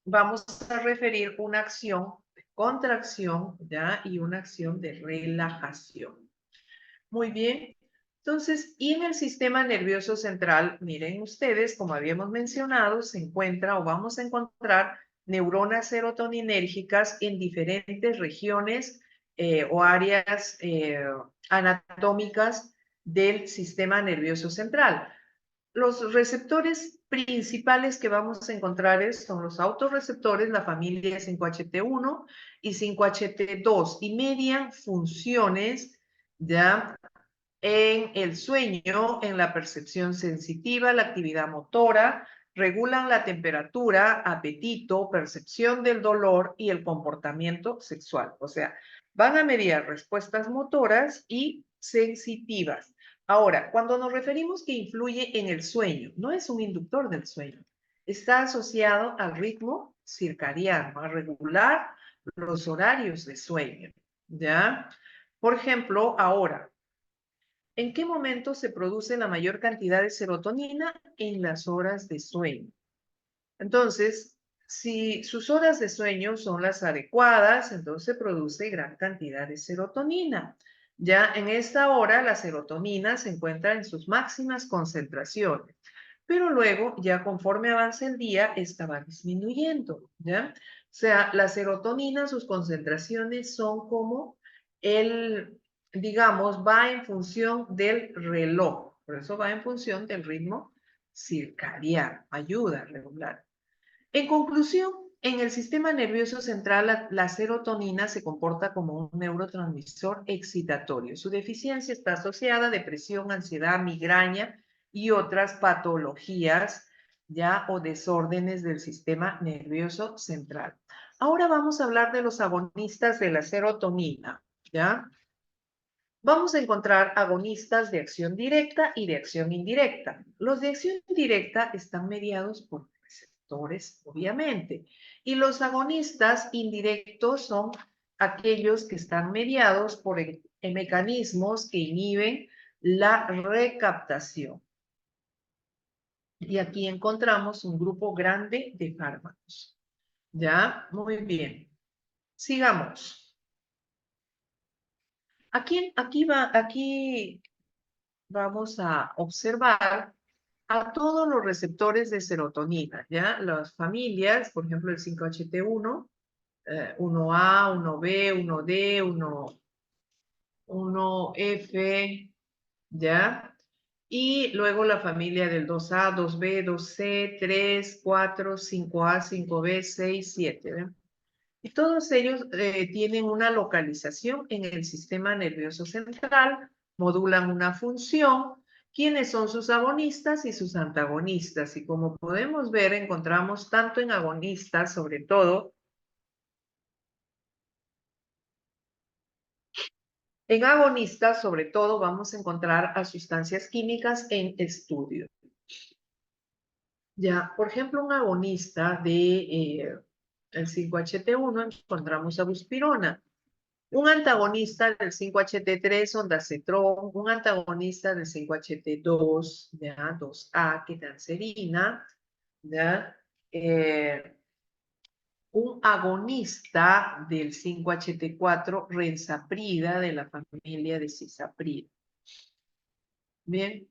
vamos a referir una acción contracción, ¿ya? Y una acción de relajación. Muy bien. Entonces, y en el sistema nervioso central, miren ustedes, como habíamos mencionado, se encuentra o vamos a encontrar neuronas serotoninérgicas en diferentes regiones o áreas anatómicas del sistema nervioso central. Los receptores principales que vamos a encontrar son los autorreceptores, la familia 5HT1 y 5HT2, y median funciones ya en el sueño, en la percepción sensitiva, la actividad motora, regulan la temperatura, apetito, percepción del dolor y el comportamiento sexual. O sea, van a medir respuestas motoras y sensitivas. Ahora, cuando nos referimos que influye en el sueño, no es un inductor del sueño, está asociado al ritmo circadiano, a regular los horarios de sueño, ¿ya? Por ejemplo, ahora, ¿en qué momento se produce la mayor cantidad de serotonina? En las horas de sueño. Entonces, si sus horas de sueño son las adecuadas, entonces se produce gran cantidad de serotonina. Ya en esta hora la serotonina se encuentra en sus máximas concentraciones, pero luego ya conforme avanza el día, esta va disminuyendo, ¿ya? O sea, la serotonina, sus concentraciones son como digamos, va en función del reloj, por eso va en función del ritmo circadiano, ayuda a regular. En conclusión, en el sistema nervioso central, la serotonina se comporta como un neurotransmisor excitatorio. Su deficiencia está asociada a depresión, ansiedad, migraña y otras patologías ya o desórdenes del sistema nervioso central. Ahora vamos a hablar de los agonistas de la serotonina, ¿ya? Vamos a encontrar agonistas de acción directa y de acción indirecta. Los de acción directa están mediados por receptores, obviamente, y los agonistas indirectos son aquellos que están mediados por mecanismos que inhiben la recaptación. Y aquí encontramos un grupo grande de fármacos. ¿Ya? Muy bien. Sigamos. Aquí vamos a observar a todos los receptores de serotonina, ¿ya? Las familias, por ejemplo, el 5HT1, 1A, 1B, 1D, 1F, ¿ya? Y luego la familia del 2A, 2B, 2C, 3, 4, 5A, 5B, 6, 7, ¿verdad? Y todos ellos tienen una localización en el sistema nervioso central, modulan una función, quiénes son sus agonistas y sus antagonistas. Y como podemos ver, encontramos tanto en agonistas, sobre todo, vamos a encontrar a sustancias químicas en estudio. Ya, por ejemplo, un agonista de el 5HT1 encontramos a buspirona. Un antagonista del 5HT3, ondansetron, un antagonista del 5HT2, ¿ya? 2A, ketanserina, ¿ya? Un agonista del 5HT4, rensaprida, de la familia de cisaprida. Bien,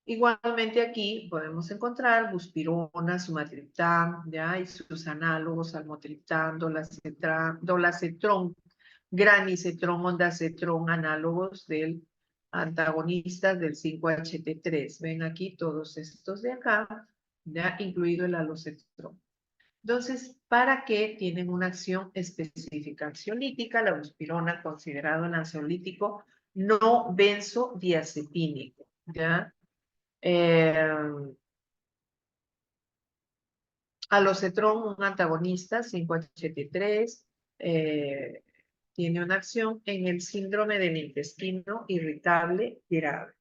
igualmente aquí podemos encontrar buspirona, sumatriptán, ¿ya? Y sus análogos, almotriptán, dolacetrón, granicetrón, ondansetron, análogos del antagonistas del 5HT3. Ven aquí todos estos de acá, ya incluido el alocetrón. Entonces, ¿para qué tienen una acción específica ansiolítica? La buspirona, considerado un ansiolítico no benzodiazepínico, ¿ya? Alocetrón, un antagonista, 5HT3, tiene una acción en el síndrome del intestino irritable grave.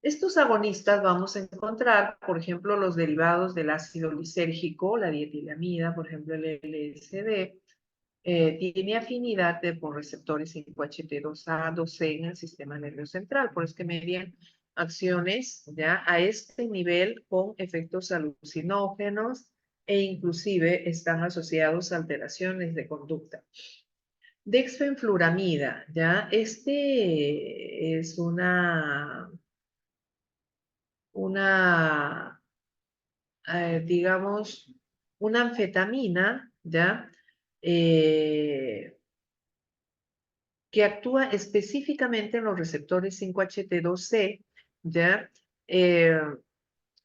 Estos agonistas vamos a encontrar, por ejemplo, los derivados del ácido lisérgico, la dietilamida, por ejemplo, el LSD, tiene afinidad por receptores 5HT2A, 2C en el sistema nervioso central, por eso que median acciones ya a este nivel con efectos alucinógenos, e inclusive están asociados a alteraciones de conducta. Dexfenfluramida, ¿ya? Este es digamos, una anfetamina, ¿ya? Que actúa específicamente en los receptores 5-HT2C, ¿ya? Eh,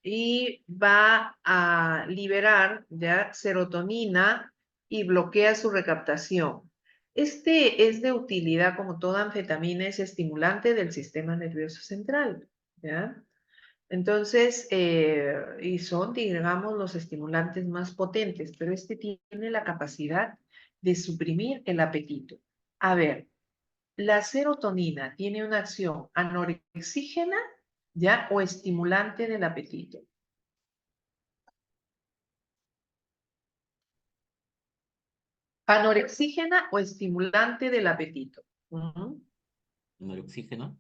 y va a liberar, ¿ya? Serotonina y bloquea su recaptación. Este es de utilidad, como toda anfetamina, es estimulante del sistema nervioso central, ¿ya? Entonces, y son, digamos, los estimulantes más potentes, pero este tiene la capacidad de suprimir el apetito. A ver, la serotonina tiene una acción anorexígena, ¿ya? O estimulante del apetito. Anorexígena o estimulante del apetito. Ujú. ¿No el oxígeno?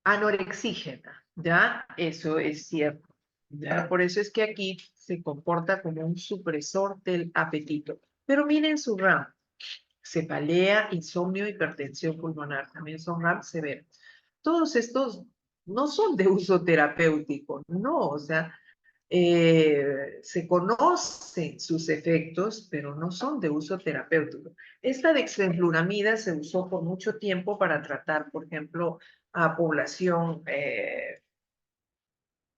Anorexígena, ¿ya? Eso es cierto, ¿ya? Por eso es que aquí se comporta como un supresor del apetito. Pero miren su RAM, cefalea, insomnio, hipertensión pulmonar, también son RAM severos. Todos estos no son de uso terapéutico, no, o sea, se conocen sus efectos, pero no son de uso terapéutico. Esta dexfenfluramida se usó por mucho tiempo para tratar, por ejemplo, a población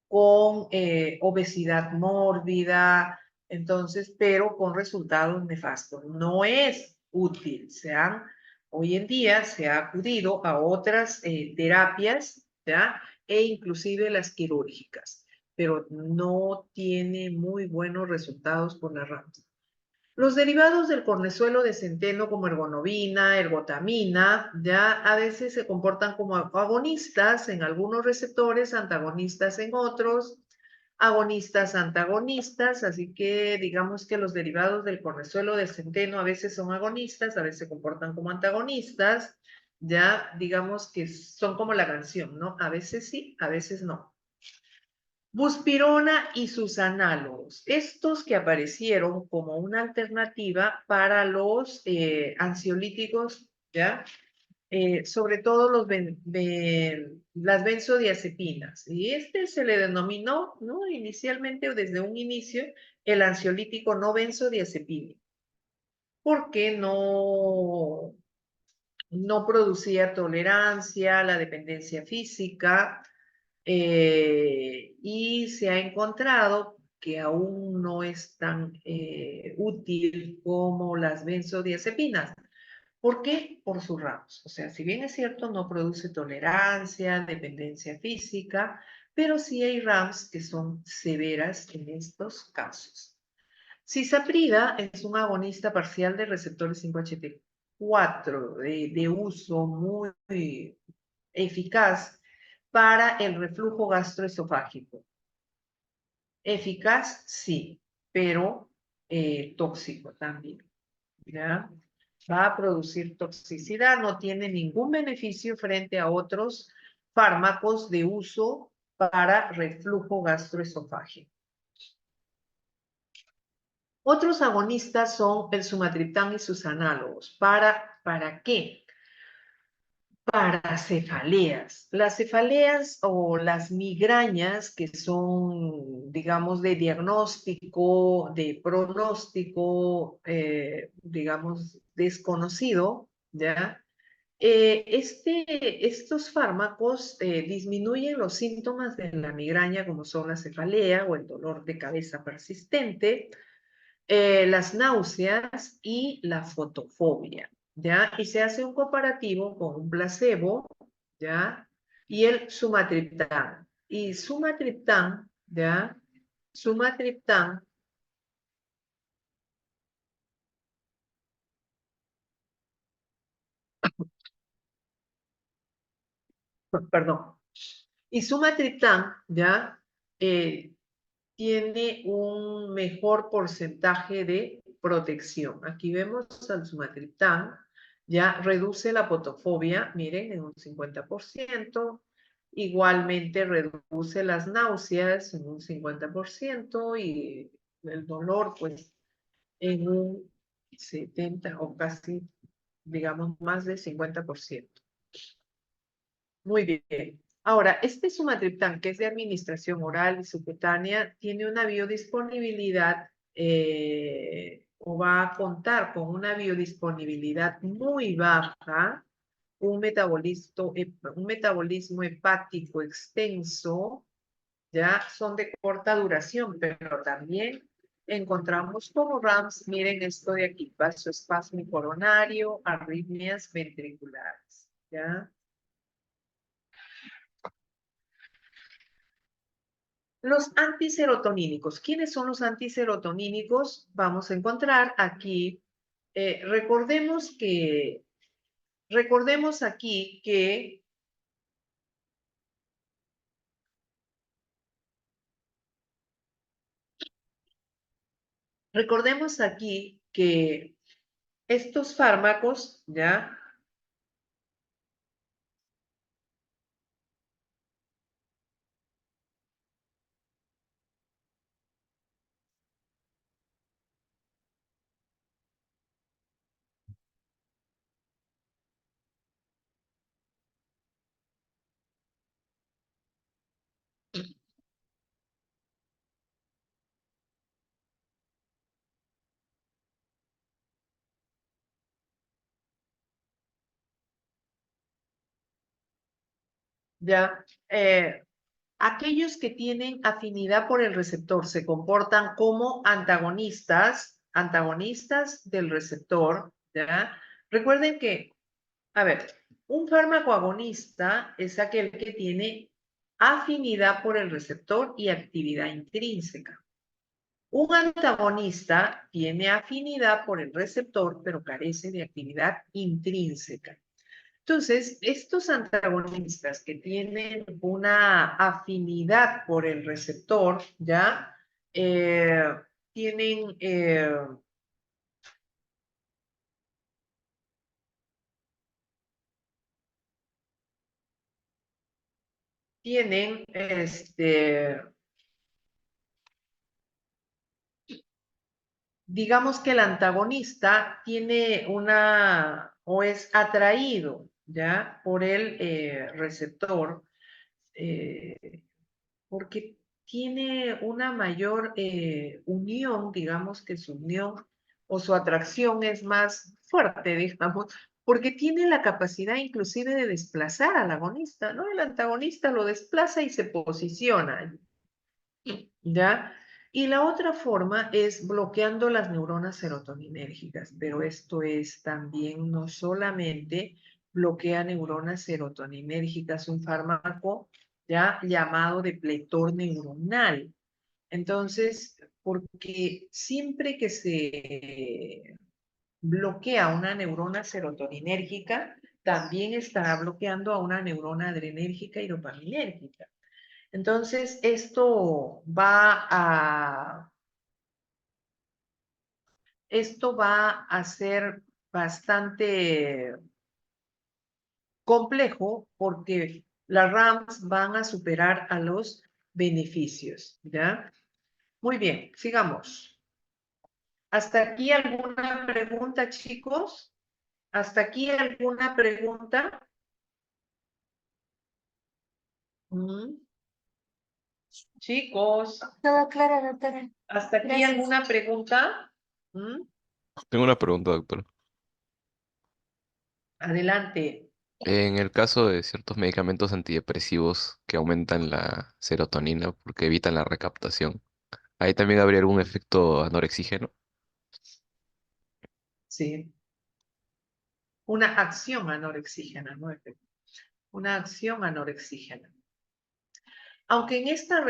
con obesidad mórbida, entonces, pero con resultados nefastos. No es útil. Hoy en día se ha acudido a otras terapias, ¿ya? E inclusive las quirúrgicas, pero no tiene muy buenos resultados por la razón. Los derivados del cornezuelo de centeno como ergonovina, ergotamina, ya a veces se comportan como agonistas en algunos receptores, antagonistas en otros, agonistas, antagonistas, así que digamos que los derivados del cornezuelo de centeno a veces son agonistas, a veces se comportan como antagonistas, ya digamos que son como la canción, ¿no? A veces sí, a veces no. Buspirona y sus análogos, estos que aparecieron como una alternativa para los ansiolíticos, ¿ya? Sobre todo las benzodiazepinas. Y este se le denominó, ¿no? Inicialmente o desde un inicio, el ansiolítico no benzodiazepínico, porque no producía tolerancia, la dependencia física, y se ha encontrado que aún no es tan útil como las benzodiazepinas. ¿Por qué? Por sus ramos. O sea, si bien es cierto, no produce tolerancia, dependencia física, pero sí hay RAMs que son severas en estos casos. Cisaprida es un agonista parcial de receptores 5-HT4 de uso muy eficaz para el reflujo gastroesofágico. Eficaz, sí, pero tóxico también, ¿ya? Va a producir toxicidad, no tiene ningún beneficio frente a otros fármacos de uso para reflujo gastroesofágico. Otros agonistas son el sumatriptán y sus análogos. ¿Para qué? Para cefaleas. Las cefaleas o las migrañas que son, digamos, de diagnóstico, de pronóstico, digamos, desconocido, ¿ya? Estos fármacos disminuyen los síntomas de la migraña como son la cefalea o el dolor de cabeza persistente, las náuseas y la fotofobia, ¿ya? Y se hace un comparativo con un placebo, ¿ya? Y el sumatriptán. Y sumatriptán, ¿ya? Sumatriptán, perdón. Y sumatriptán, ¿ya? Tiene un mejor porcentaje de protección. Aquí vemos al sumatriptán, ya reduce la fotofobia, miren, en un 50%, Igualmente reduce las náuseas en un 50% y el dolor, pues, en un 70 o casi, digamos, más del 50%. Muy bien. Ahora, este sumatriptán, que es de administración oral y subcutánea, tiene una biodisponibilidad o va a contar con una biodisponibilidad muy baja, un metabolismo hepático extenso, ya son de corta duración, pero también encontramos como RAMS, miren esto de aquí, vasoespasmo coronario, arritmias ventriculares, ¿ya? Los antiserotonínicos. ¿Quiénes son los antiserotonínicos? Vamos a encontrar aquí, recordemos aquí que estos fármacos, ¿ya? ¿Ya? Aquellos que tienen afinidad por el receptor se comportan como antagonistas del receptor, ¿ya? Recuerden que, a ver, un fármaco agonista es aquel que tiene afinidad por el receptor y actividad intrínseca. Un antagonista tiene afinidad por el receptor, pero carece de actividad intrínseca. Entonces, estos antagonistas que tienen una afinidad por el receptor, ¿ya? Tienen, digamos que el antagonista tiene o es atraído, ¿ya? Por el receptor, porque tiene una mayor unión, digamos que su unión o su atracción es más fuerte, digamos, porque tiene la capacidad inclusive de desplazar al agonista, ¿no? El antagonista lo desplaza y se posiciona, ¿ya? Y la otra forma es bloqueando las neuronas serotoninérgicas, pero esto es también no solamente bloquea neuronas serotoninérgicas, un fármaco ya llamado depletor neuronal. Entonces, porque siempre que se bloquea una neurona serotoninérgica, también estará bloqueando a una neurona adrenérgica y dopaminérgica. Entonces, esto va a ser bastante complejo porque las RAMs van a superar a los beneficios, ¿ya? Muy bien, sigamos. ¿Hasta aquí alguna pregunta, chicos? ¿Hasta aquí alguna pregunta? Mm, Chicos, Todo claro, doctora. ¿hasta aquí Gracias. alguna pregunta? Tengo una pregunta, doctor. Adelante. En el caso de ciertos medicamentos antidepresivos que aumentan la serotonina porque evitan la recaptación, ¿ahí también habría algún efecto anorexígeno? Sí. Una acción anorexígena, ¿no? Una acción anorexígena. Aunque en esta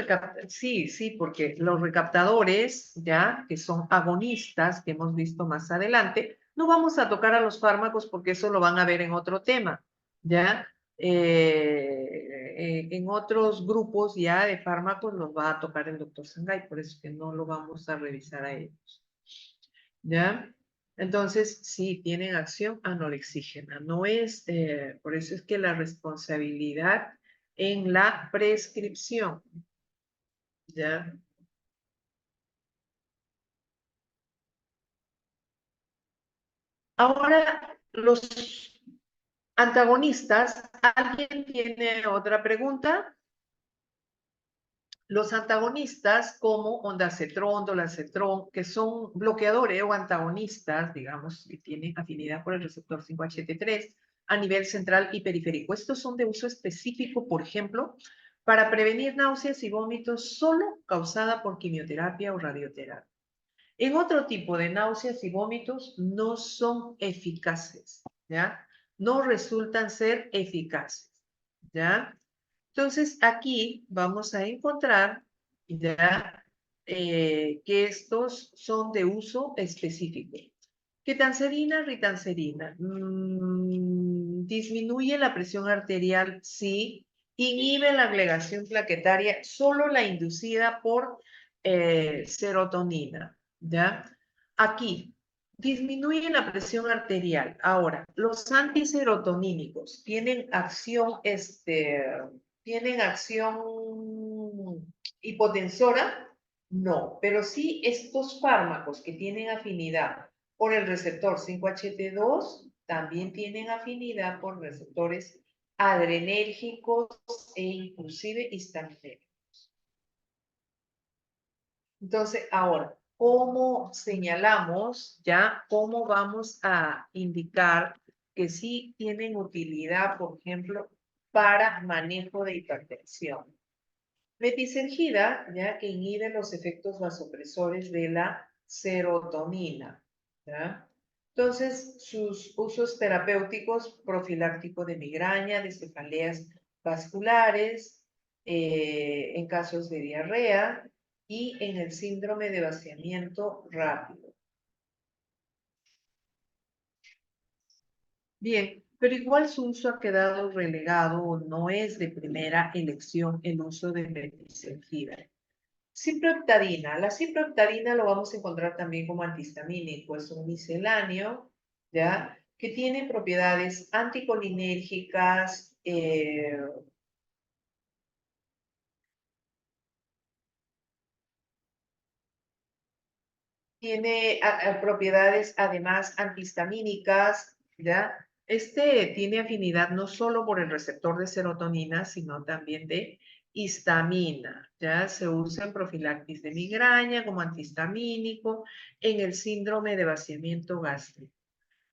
sí, porque los recaptadores, ya, que son agonistas, que hemos visto más adelante, no vamos a tocar a los fármacos porque eso lo van a ver en otro tema, ya. En otros grupos ya de fármacos los va a tocar el doctor Sangay, por eso que no lo vamos a revisar a ellos, ¿ya? Entonces, sí, tienen acción anorexígena. No es, por eso es que la responsabilidad en la prescripción. ¿Ya? Ahora, los antagonistas, ¿alguien tiene otra pregunta? Los antagonistas como ondansetron, dolasetron, que son bloqueadores o antagonistas, digamos, que tienen afinidad por el receptor 5-HT3 a nivel central y periférico. Estos son de uso específico, por ejemplo, para prevenir náuseas y vómitos solo causada por quimioterapia o radioterapia. En otro tipo de náuseas y vómitos no son eficaces, ¿ya? No resultan ser eficaces, ¿ya? Entonces, aquí vamos a encontrar ya que estos son de uso específico. Ketanserina, ritanserina. Disminuye la presión arterial, sí. Inhibe la agregación plaquetaria, solo la inducida por serotonina, ¿ya? Aquí, disminuye la presión arterial. Ahora, los antiserotonínicos ¿tienen acción hipotensora? No, pero sí estos fármacos que tienen afinidad por el receptor 5-HT2 también tienen afinidad por receptores adrenérgicos e inclusive histaminérgicos. Entonces, ahora, ¿cómo señalamos ya? ¿Cómo vamos a indicar que sí tienen utilidad, por ejemplo, para manejo de hipertensión? Metisergida, ya que inhibe los efectos vasopresores de la serotonina, ¿ya? Entonces, sus usos terapéuticos, profiláctico de migraña, de cefaleas vasculares, en casos de diarrea y en el síndrome de vaciamiento rápido. Bien, pero igual su uso ha quedado relegado o no es de primera elección el uso de metisergida. Ciproheptadina. La ciproheptadina lo vamos a encontrar también como antihistamínico. Es un misceláneo, ¿ya? Que tiene propiedades anticolinérgicas, tiene propiedades además antihistamínicas, ¿ya? Este tiene afinidad no solo por el receptor de serotonina, sino también de histamina, ¿ya? Se usa en profilaxis de migraña como antihistamínico, en el síndrome de vaciamiento gástrico.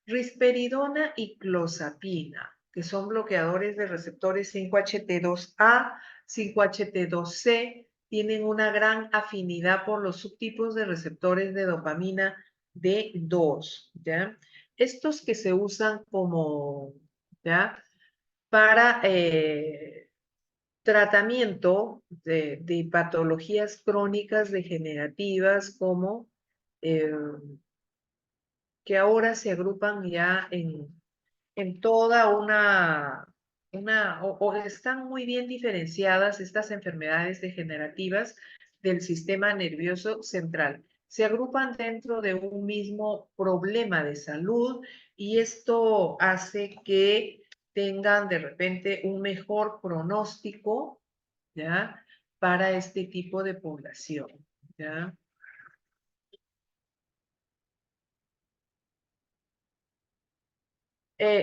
Risperidona y clozapina, que son bloqueadores de receptores 5-HT2A, 5-HT2C, tienen una gran afinidad por los subtipos de receptores de dopamina D2, ¿ya? Estos que se usan como, ¿ya? Para tratamiento de patologías crónicas degenerativas como que ahora se agrupan ya en toda o están muy bien diferenciadas estas enfermedades degenerativas del sistema nervioso central. Se agrupan dentro de un mismo problema de salud y esto hace que tengan de repente un mejor pronóstico, ¿ya? Para este tipo de población, ¿ya?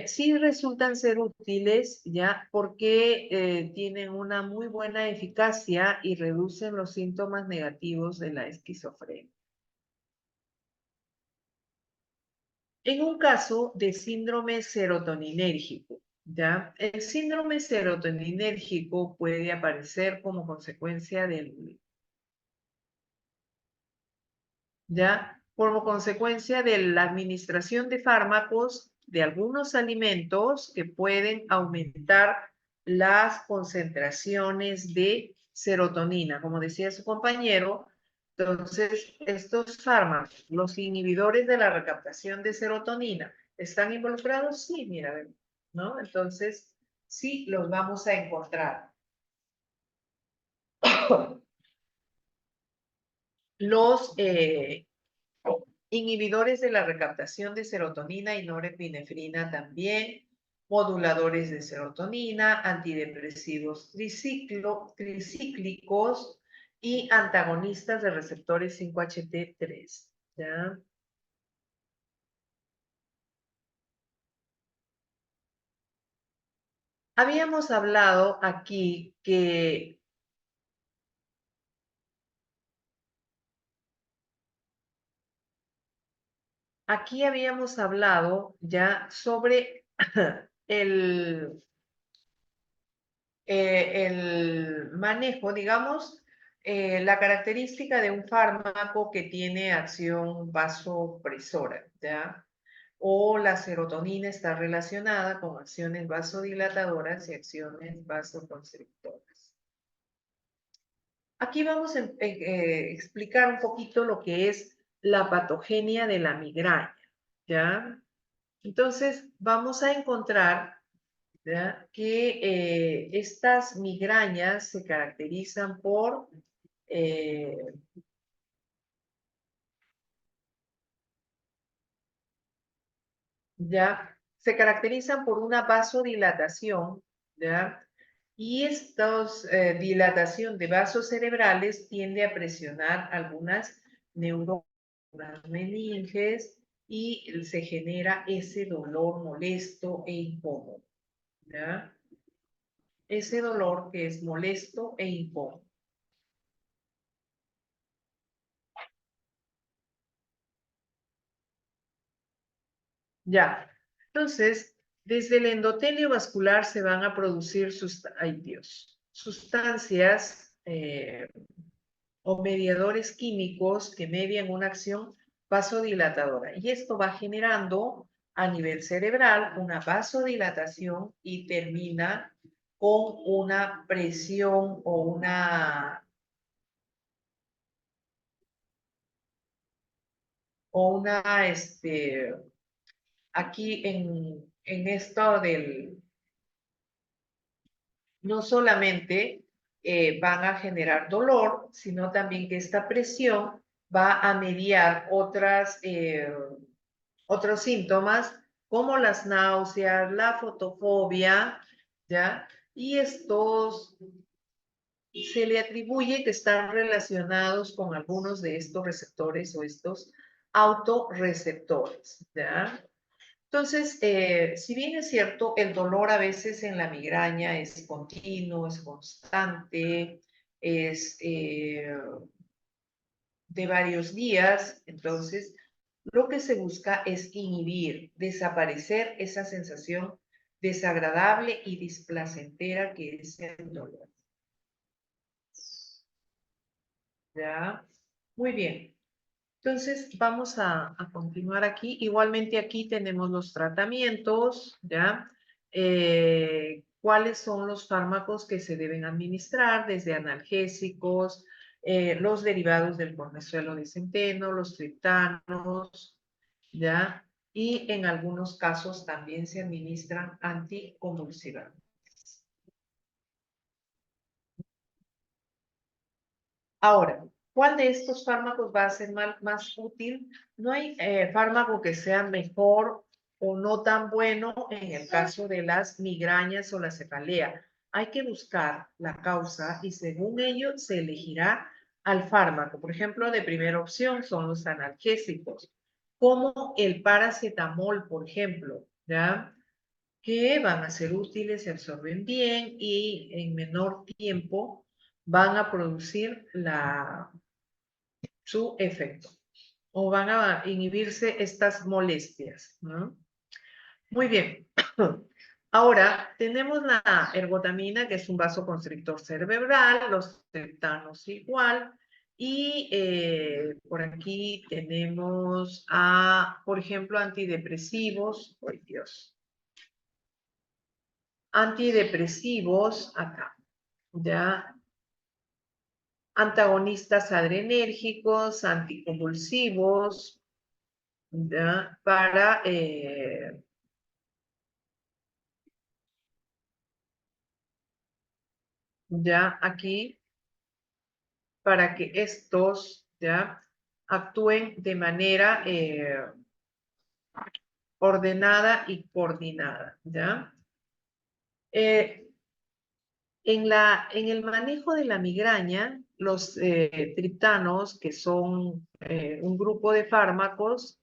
Sí resultan ser útiles ya porque tienen una muy buena eficacia y reducen los síntomas negativos de la esquizofrenia. En un caso de síndrome serotoninérgico, ¿ya? El síndrome serotoninérgico puede aparecer como consecuencia ¿ya? Como consecuencia de la administración de fármacos, de algunos alimentos que pueden aumentar las concentraciones de serotonina. Como decía su compañero, entonces estos fármacos, los inhibidores de la recaptación de serotonina, ¿están involucrados? Sí, mira, ¿no? Entonces, sí los vamos a encontrar. Los inhibidores de la recaptación de serotonina y norepinefrina también. moduladores de serotonina, antidepresivos tricíclicos y antagonistas de receptores 5-HT3. ¿Ya? Habíamos hablado aquí que habíamos hablado ya sobre el manejo, digamos, la característica de un fármaco que tiene acción vasopresora, ¿ya? O la serotonina está relacionada con acciones vasodilatadoras y acciones vasoconstrictoras. Aquí vamos a explicar un poquito lo que es la patogenia de la migraña, ¿ya? Entonces, vamos a encontrar, ¿ya?, que estas migrañas se caracterizan por se caracterizan por una vasodilatación, ¿ya? Y esta dilatación de vasos cerebrales tiende a presionar algunas neuronas, meninges, y se genera ese dolor molesto e incómodo, ¿ya? Ese dolor que es molesto e incómodo. Ya, entonces, desde el endotelio vascular se van a producir sustancias o mediadores químicos que median una acción vasodilatadora. Y esto va generando a nivel cerebral una vasodilatación y termina con una presión o aquí en esto no solamente van a generar dolor, sino también que esta presión va a mediar otros síntomas como las náuseas, la fotofobia, ¿ya? Y estos se le atribuye que están relacionados con algunos de estos receptores o estos autorreceptores, ¿ya? Entonces, si bien es cierto, el dolor a veces en la migraña es continuo, es constante, es de varios días, entonces lo que se busca es inhibir, desaparecer esa sensación desagradable y displacentera que es el dolor. ¿Ya? Muy bien. Entonces, vamos a continuar aquí. Igualmente aquí tenemos los tratamientos, ¿ya? ¿Cuáles son los fármacos que se deben administrar? Desde analgésicos, los derivados del cornezuelo de centeno, los triptanos, ¿ya? Y en algunos casos también se administran anticonvulsivantes. Ahora, ¿cuál de estos fármacos va a ser más útil? No hay fármaco que sea mejor o no tan bueno en el caso de las migrañas o la cefalea. Hay que buscar la causa y según ello se elegirá al fármaco. Por ejemplo, de primera opción son los analgésicos, como el paracetamol, por ejemplo, ¿ya? Que van a ser útiles, se absorben bien y en menor tiempo van a producir su efecto o van a inhibirse estas molestias, ¿no? Muy bien. Ahora, tenemos la ergotamina, que es un vasoconstrictor cerebral, los triptanos igual, y por aquí tenemos por ejemplo, antidepresivos. ¡Ay, Dios! Antidepresivos, acá, ¿ya? Antagonistas adrenérgicos, anticonvulsivos, ¿ya? Ya aquí, para que estos, ¿ya?, actúen de manera ordenada y coordinada, ¿ya? En el manejo de la migraña, los triptanos, que son un grupo de fármacos,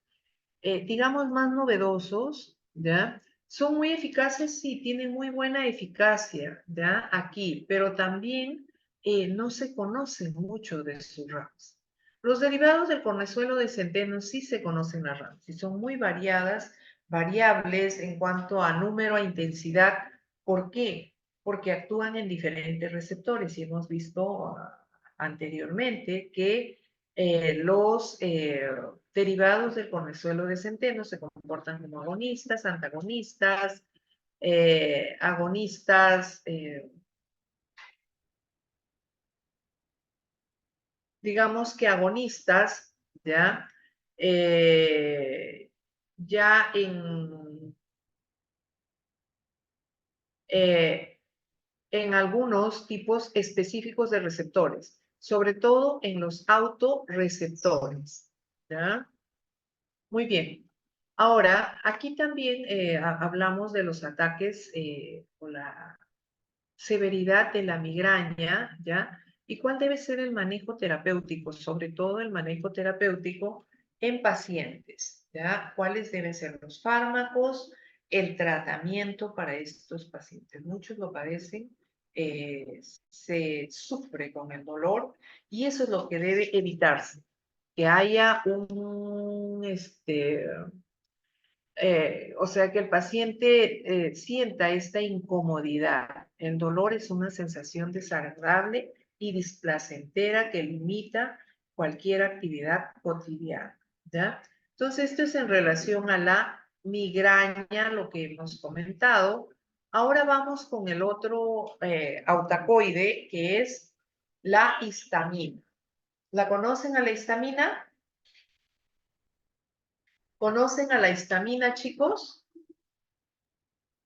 digamos, más novedosos, ¿ya? Son muy eficaces, sí, tienen muy buena eficacia, ¿ya? Aquí, pero también no se conoce mucho de sus RAMs. Los derivados del cornezuelo de centeno sí se conocen las RAMs y son muy variables en cuanto a número, a intensidad. ¿Por qué? Porque actúan en diferentes receptores y hemos visto anteriormente que los derivados del cornezuelo de centeno se comportan como agonistas, antagonistas, agonistas, digamos que agonistas, ¿ya? Ya eh, en algunos tipos específicos de receptores, sobre todo en los autorreceptores, ¿ya? Muy bien. Ahora, aquí también hablamos de los ataques o la severidad de la migraña, ¿ya? ¿Y cuál debe ser el manejo terapéutico? Sobre todo el manejo terapéutico en pacientes, ¿ya? ¿Cuáles deben ser los fármacos? El tratamiento para estos pacientes. Muchos lo padecen, se sufre con el dolor y eso es lo que debe evitarse, que haya o sea, que el paciente sienta esta incomodidad. El dolor es una sensación desagradable y displacentera que limita cualquier actividad cotidiana, ¿ya? Entonces, esto es en relación a la migraña, lo que hemos comentado. Ahora vamos con el otro autacoide, que es la histamina. ¿La conocen a la histamina? ¿Conocen a la histamina, chicos?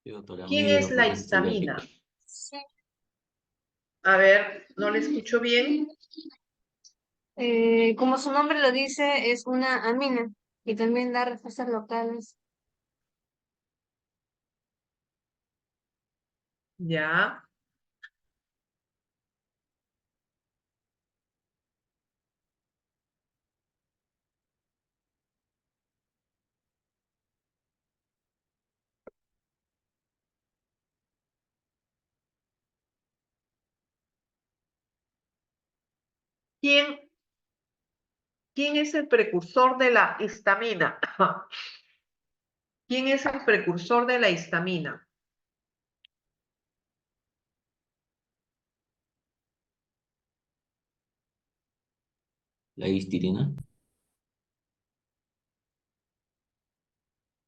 Sí, doctora, ¿Quién medio es la localmente histamina? alérgico. Sí. A ver, no le escucho bien. Como su nombre lo dice, es una amina y también da respuestas locales. Ya. ¿Quién, quién es el precursor de la histamina? ¿Quién es el precursor de la histamina? La histirina.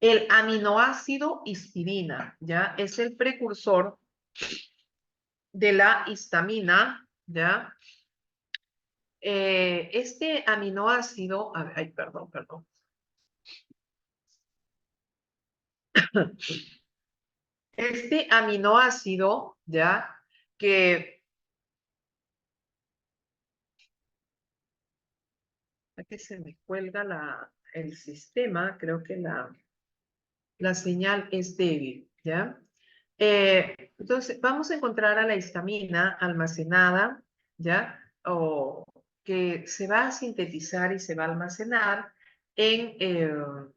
El aminoácido histidina, ¿ya? Es el precursor de la histamina, ¿ya? Este aminoácido, ay, perdón. Este aminoácido, ¿ya? Que aquí se me cuelga el sistema, creo que la señal es débil, ¿ya? Entonces, vamos a encontrar a la histamina almacenada, ¿ya? O que se va a sintetizar y se va a almacenar en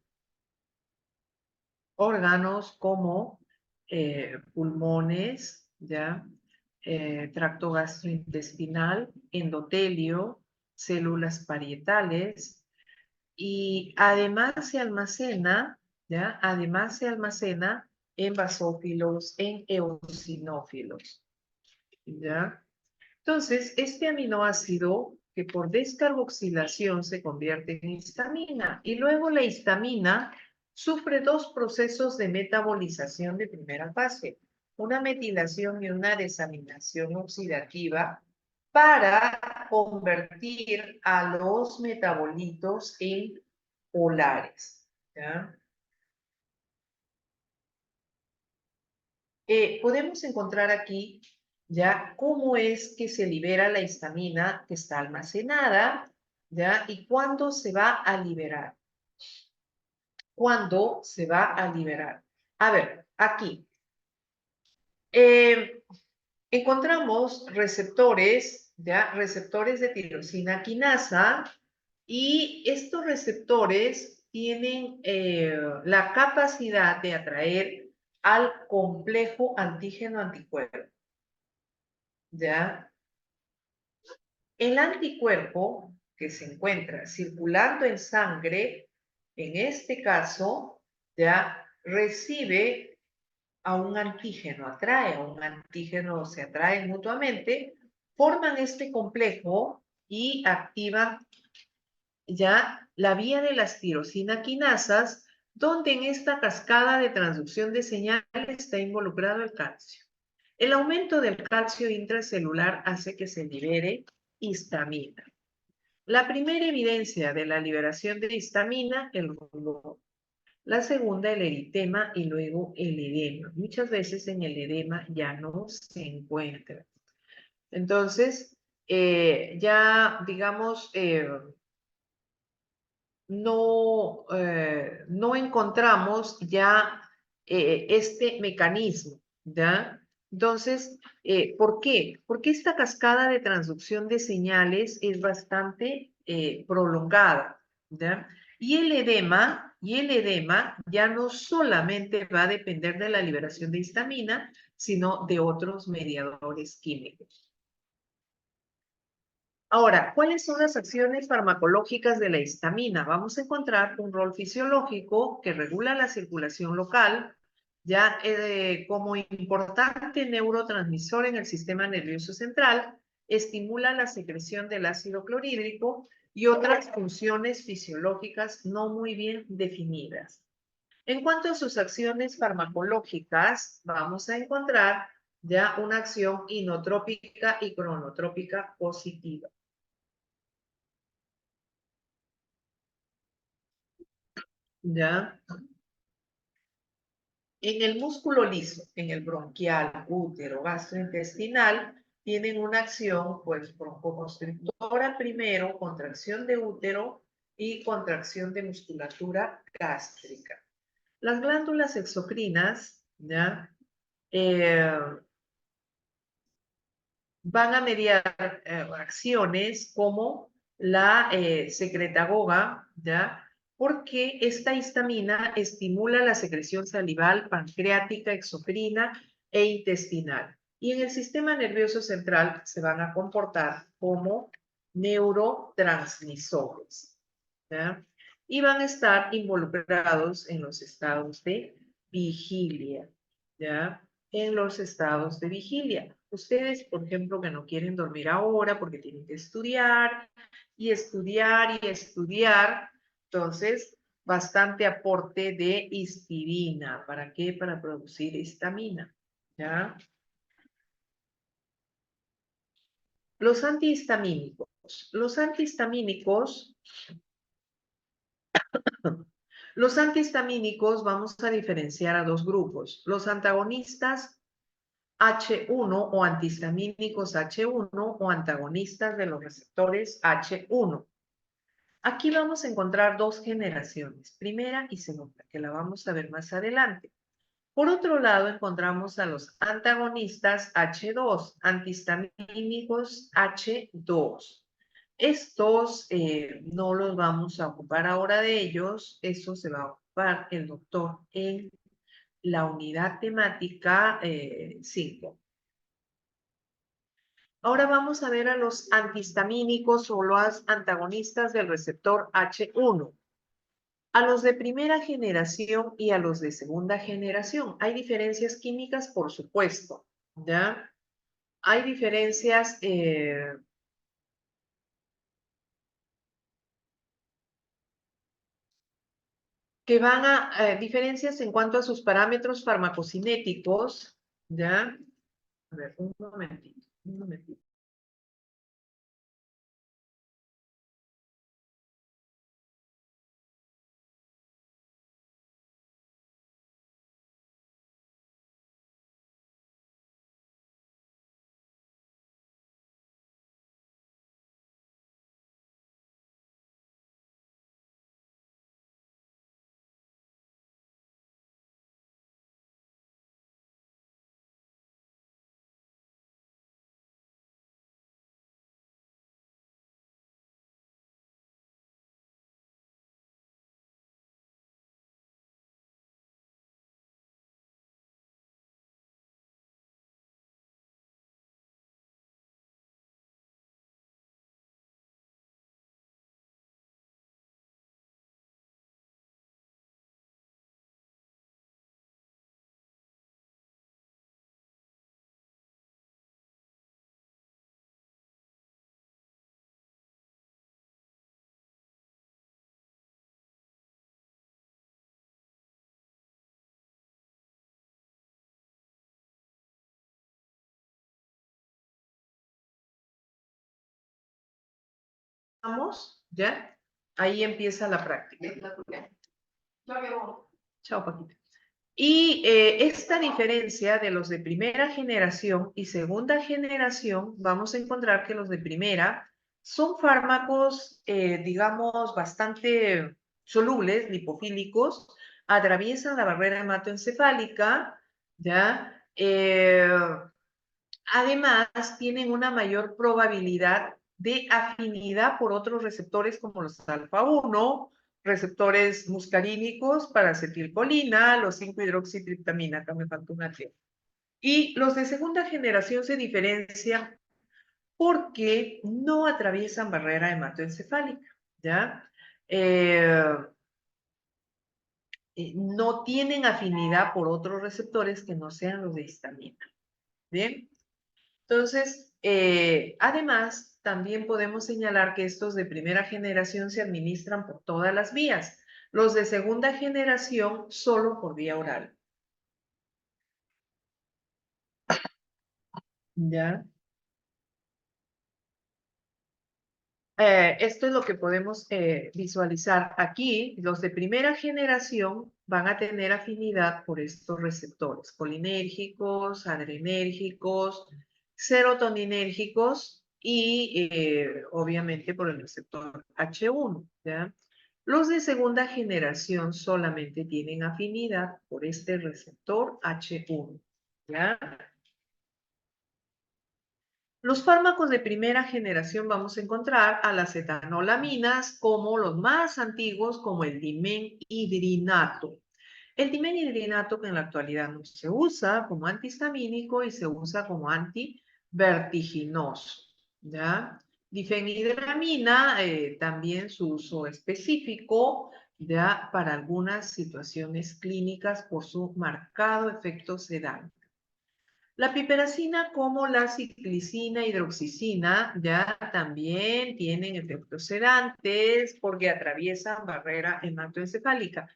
órganos como pulmones, ¿ya? Tracto gastrointestinal, endotelio, células parietales, y además se almacena, ¿ya? Además se almacena en basófilos, en eosinófilos, ¿ya? Entonces, este aminoácido que por descarboxilación se convierte en histamina y luego la histamina sufre dos procesos de metabolización de primera fase, una metilación y una desaminación oxidativa para convertir a los metabolitos en polares, ¿ya? Podemos encontrar aquí ya cómo es que se libera la histamina que está almacenada, ¿ya? Y cuándo se va a liberar. ¿Cuándo se va a liberar? A ver, aquí. Eh, encontramos receptores, ¿ya? Receptores de tirosina quinasa, y estos receptores tienen la capacidad de atraer al complejo antígeno-anticuerpo, ¿ya? El anticuerpo que se encuentra circulando en sangre, en este caso, ya recibe a un antígeno, atrae a un antígeno, se atraen mutuamente, forman este complejo y activan ya la vía de las tirosina quinasas, donde en esta cascada de transducción de señales está involucrado el calcio. El aumento del calcio intracelular hace que se libere histamina. La primera evidencia de la liberación de histamina, el rubor. La segunda, el eritema y luego el edema. Muchas veces en el edema ya no se encuentra. Entonces, ya digamos, no encontramos ya este mecanismo, ¿ya? Entonces, ¿por qué? Porque esta cascada de transducción de señales es bastante prolongada, ¿ya? Y el edema ya no solamente va a depender de la liberación de histamina, sino de otros mediadores químicos. Ahora, ¿cuáles son las acciones farmacológicas de la histamina? Vamos a encontrar un rol fisiológico que regula la circulación local, ya como importante neurotransmisor en el sistema nervioso central, estimula la secreción del ácido clorhídrico y otras funciones fisiológicas no muy bien definidas. En cuanto a sus acciones farmacológicas, vamos a encontrar ya una acción inotrópica y cronotrópica positiva. ¿Ya? En el músculo liso, en el bronquial, útero, gastrointestinal, tienen una acción, pues, broncoconstrictora primero, contracción de útero y contracción de musculatura gástrica. Las glándulas exocrinas, ¿ya? Van a mediar acciones como la secretagoga, ¿ya? Porque esta histamina estimula la secreción salival, pancreática, exocrina e intestinal. Y en el sistema nervioso central se van a comportar como neurotransmisores, ¿ya? Y van a estar involucrados en los estados de vigilia, ¿ya? En los estados de vigilia. Ustedes, por ejemplo, que no quieren dormir ahora porque tienen que estudiar y estudiar y estudiar, entonces, bastante aporte de histidina. ¿Para qué? Para producir histamina, ¿ya? Los antihistamínicos. Los antihistamínicos vamos a diferenciar a dos grupos. Los antagonistas H1 o antihistamínicos H1 o antagonistas de los receptores H1. Aquí vamos a encontrar dos generaciones, primera y segunda, que la vamos a ver más adelante. Por otro lado, encontramos a los antagonistas H2, antihistamínicos H2. Estos no los vamos a ocupar ahora de ellos, eso se va a ocupar el doctor en la unidad temática 5. Ahora vamos a ver a los antihistamínicos o los antagonistas del receptor H1. A los de primera generación y a los de segunda generación. Hay diferencias químicas, por supuesto, ¿ya? Hay diferencias que van a, diferencias en cuanto a sus parámetros farmacocinéticos, ¿ya? A ver, un momentito, un momentito. ¿ya? Ahí empieza la práctica. Chao, Paquita. Y esta diferencia de los de primera generación y segunda generación, vamos a encontrar que los de primera son fármacos, digamos, bastante solubles, lipofílicos, atraviesan la barrera hematoencefálica, ¿ya? Además, tienen una mayor probabilidad de afinidad por otros receptores como los alfa-1, receptores muscarínicos para acetilcolina, los 5-hidroxitriptamina, acá me falta una T. Y los de segunda generación se diferencian porque no atraviesan barrera hematoencefálica, ¿ya? No tienen afinidad por otros receptores que no sean los de histamina, ¿bien? Entonces, además, también podemos señalar que estos de primera generación se administran por todas las vías. Los de segunda generación solo por vía oral. ¿Ya? Esto es lo que podemos visualizar aquí. Los de primera generación van a tener afinidad por estos receptores colinérgicos, adrenérgicos, serotoninérgicos y obviamente por el receptor H1, ¿ya? Los de segunda generación solamente tienen afinidad por este receptor H1, ¿ya? Los fármacos de primera generación vamos a encontrar a las etanolaminas como los más antiguos, como el dimenhidrinato. El dimenhidrinato que en la actualidad no se usa como antihistamínico y se usa como antivertiginoso, ¿ya? Difenhidramina, también su uso específico, ¿ya? Para algunas situaciones clínicas por su marcado efecto sedante. La piperacina como la ciclicina, hidroxicina, ya también tienen efectos sedantes porque atraviesan barrera hematoencefálica.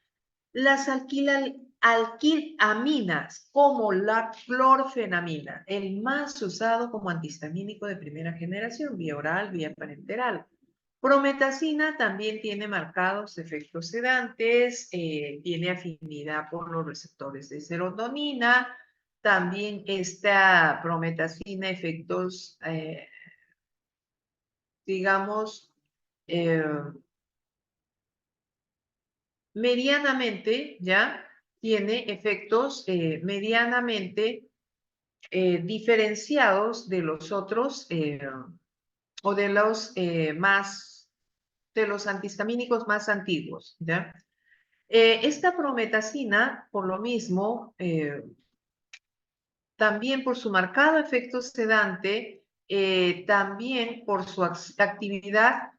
Las alquilaminas como la clorfenamina, el más usado como antihistamínico de primera generación, vía oral, vía parenteral. Prometacina también tiene marcados efectos sedantes, tiene afinidad por los receptores de serotonina, también esta prometacina, efectos, digamos, eh, medianamente, ¿ya? Tiene efectos medianamente diferenciados de los otros o de los de los antihistamínicos más antiguos, ¿ya? Esta prometacina, por lo mismo, también por su marcado efecto sedante, también por su actividad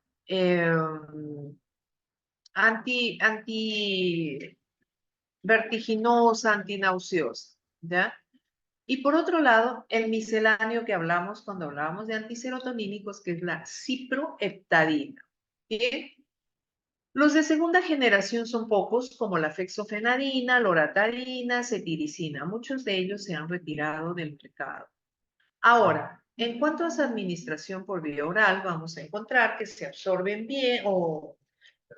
antivertiginosa, antinauseosa, ¿ya? Y por otro lado, el misceláneo que hablamos cuando hablábamos de antiserotonínicos, que es la ciproheptadina. ¿Bien? Los de segunda generación son pocos, como la fexofenadina, loratadina, cetiricina. Muchos de ellos se han retirado del mercado. Ahora, en cuanto a su administración por vía oral, vamos a encontrar que se absorben bien, o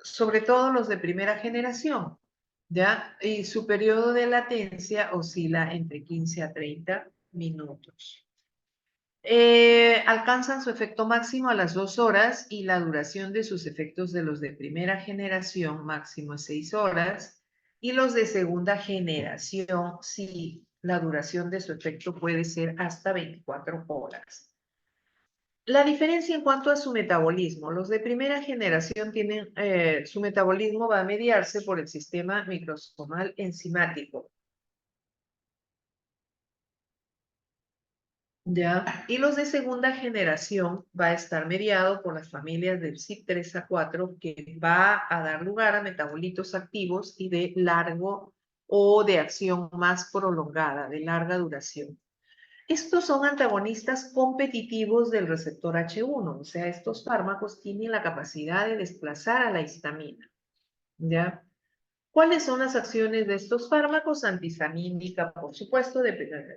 sobre todo los de primera generación, ¿ya? Y su periodo de latencia oscila entre 15 a 30 minutos. Alcanzan su efecto máximo a las 2 horas y la duración de sus efectos de los de primera generación máximo es 6 horas y los de segunda generación, sí, la duración de su efecto puede ser hasta 24 horas. La diferencia en cuanto a su metabolismo, los de primera generación tienen, su metabolismo va a mediarse por el sistema microsomal enzimático. ¿Ya? Y los de segunda generación va a estar mediado por las familias del CYP3A4 que va a dar lugar a metabolitos activos y de largo o de acción más prolongada, de larga duración. Estos son antagonistas competitivos del receptor H1, o sea, estos fármacos tienen la capacidad de desplazar a la histamina, ¿ya? ¿Cuáles son las acciones de estos fármacos? Antihistamínica, por supuesto,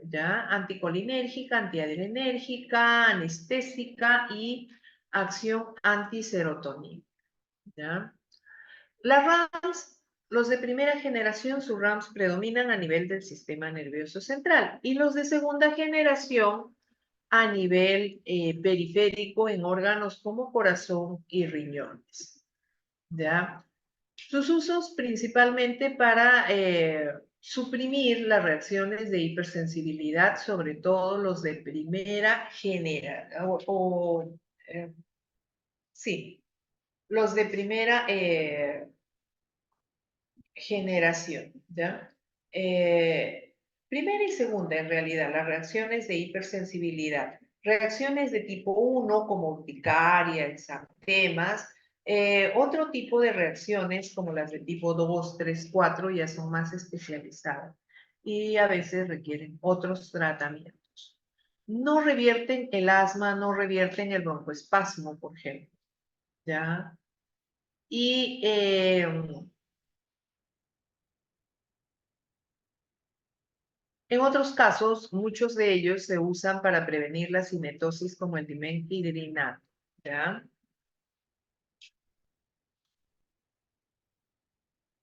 ya, anticolinérgica, antiadrenérgica, anestésica y acción antiserotonina, ¿ya? Las RAMs, los de primera generación, sus RAMs predominan a nivel del sistema nervioso central y los de segunda generación a nivel periférico en órganos como corazón y riñones, ¿ya? Sus usos principalmente para suprimir las reacciones de hipersensibilidad, sobre todo los de primera generación, sí, los de primera generación, ¿ya? Primera y segunda, en realidad, las reacciones de hipersensibilidad. Reacciones de tipo 1, como urticaria, exantemas. Otro tipo de reacciones, como las de tipo 2, 3, 4, ya son más especializadas y a veces requieren otros tratamientos. No revierten el asma, no revierten el broncoespasmo, por ejemplo, ¿ya? Y en otros casos, muchos de ellos se usan para prevenir la cinetosis como el dimetilhidrinato, ¿ya?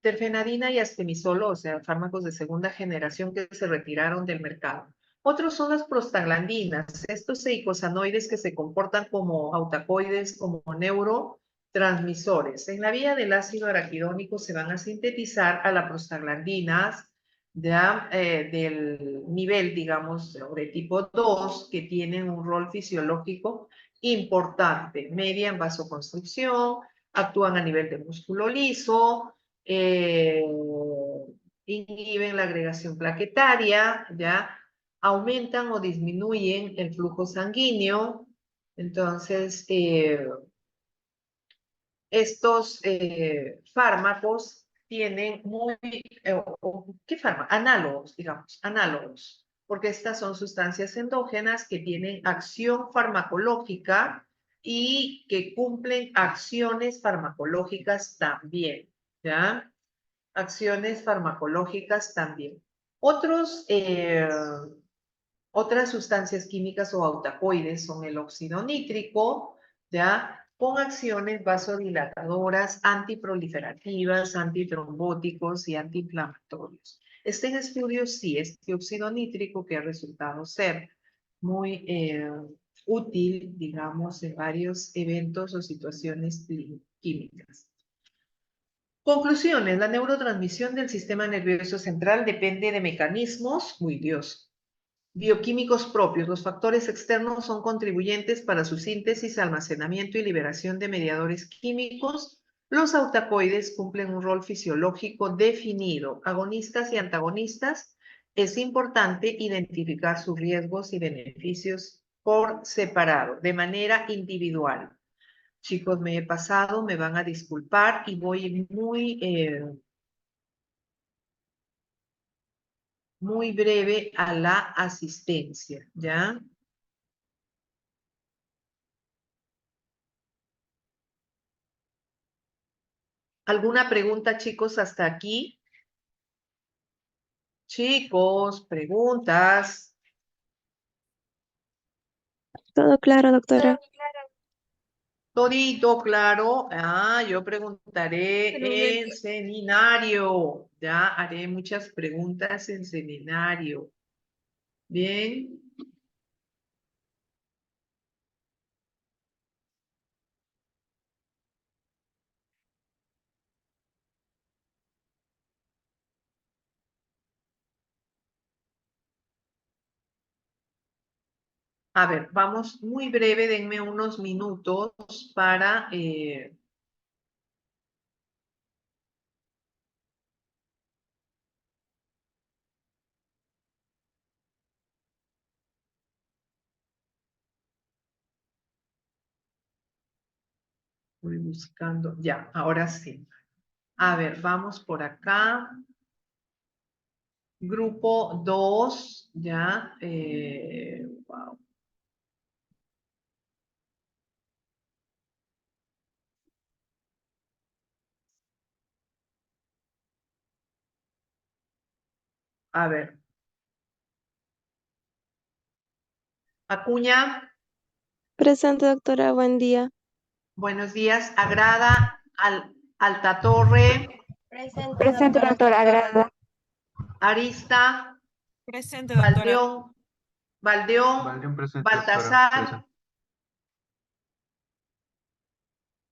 Terfenadina y astemizolo, o sea, fármacos de segunda generación que se retiraron del mercado. Otros son las prostaglandinas, estos eicosanoides que se comportan como autacoides, como neurotransmisores. En la vía del ácido araquidónico se van a sintetizar a las prostaglandinas ya, del nivel, digamos, de tipo 2, que tienen un rol fisiológico importante. Median vasoconstricción, actúan a nivel de músculo liso, eh, inhiben la agregación plaquetaria, ¿ya? Aumentan o disminuyen el flujo sanguíneo. Entonces, estos fármacos tienen ¿qué fármacos? Análogos, digamos, análogos, porque estas son sustancias endógenas que tienen acción farmacológica y que cumplen acciones farmacológicas también, ¿ya? Acciones farmacológicas también. Otras sustancias químicas o autacoides son el óxido nítrico, ¿ya? Con acciones vasodilatadoras, antiproliferativas, antitrombóticos y antiinflamatorios. Este estudio sí, este óxido nítrico que ha resultado ser muy útil, digamos, en varios eventos o situaciones químicas. Conclusiones, la neurotransmisión del sistema nervioso central depende de mecanismos, bioquímicos propios. Los factores externos son contribuyentes para su síntesis, almacenamiento y liberación de mediadores químicos. Los autacoides cumplen un rol fisiológico definido. Agonistas y antagonistas, es importante identificar sus riesgos y beneficios por separado, de manera individual. Chicos, me he pasado, me van a disculpar y voy muy breve a la asistencia, ¿ya? ¿Alguna pregunta, chicos, hasta aquí? Chicos, preguntas. Todo claro, doctora. Todito, claro. Ah, yo preguntaré en Terminé. seminario. Ya haré muchas preguntas en seminario. Bien. A ver, vamos muy breve, denme unos minutos para... voy buscando. Ya, ahora sí. A ver, vamos por acá. Grupo 2, ya. Wow. A ver. Acuña, Presente, doctora. Buen día. Buenos días. Agrada, Alta Torre, Presente, doctora. Agrada. Arista, Presente, doctora. Valdeón, Valdeón presente, Baltasar,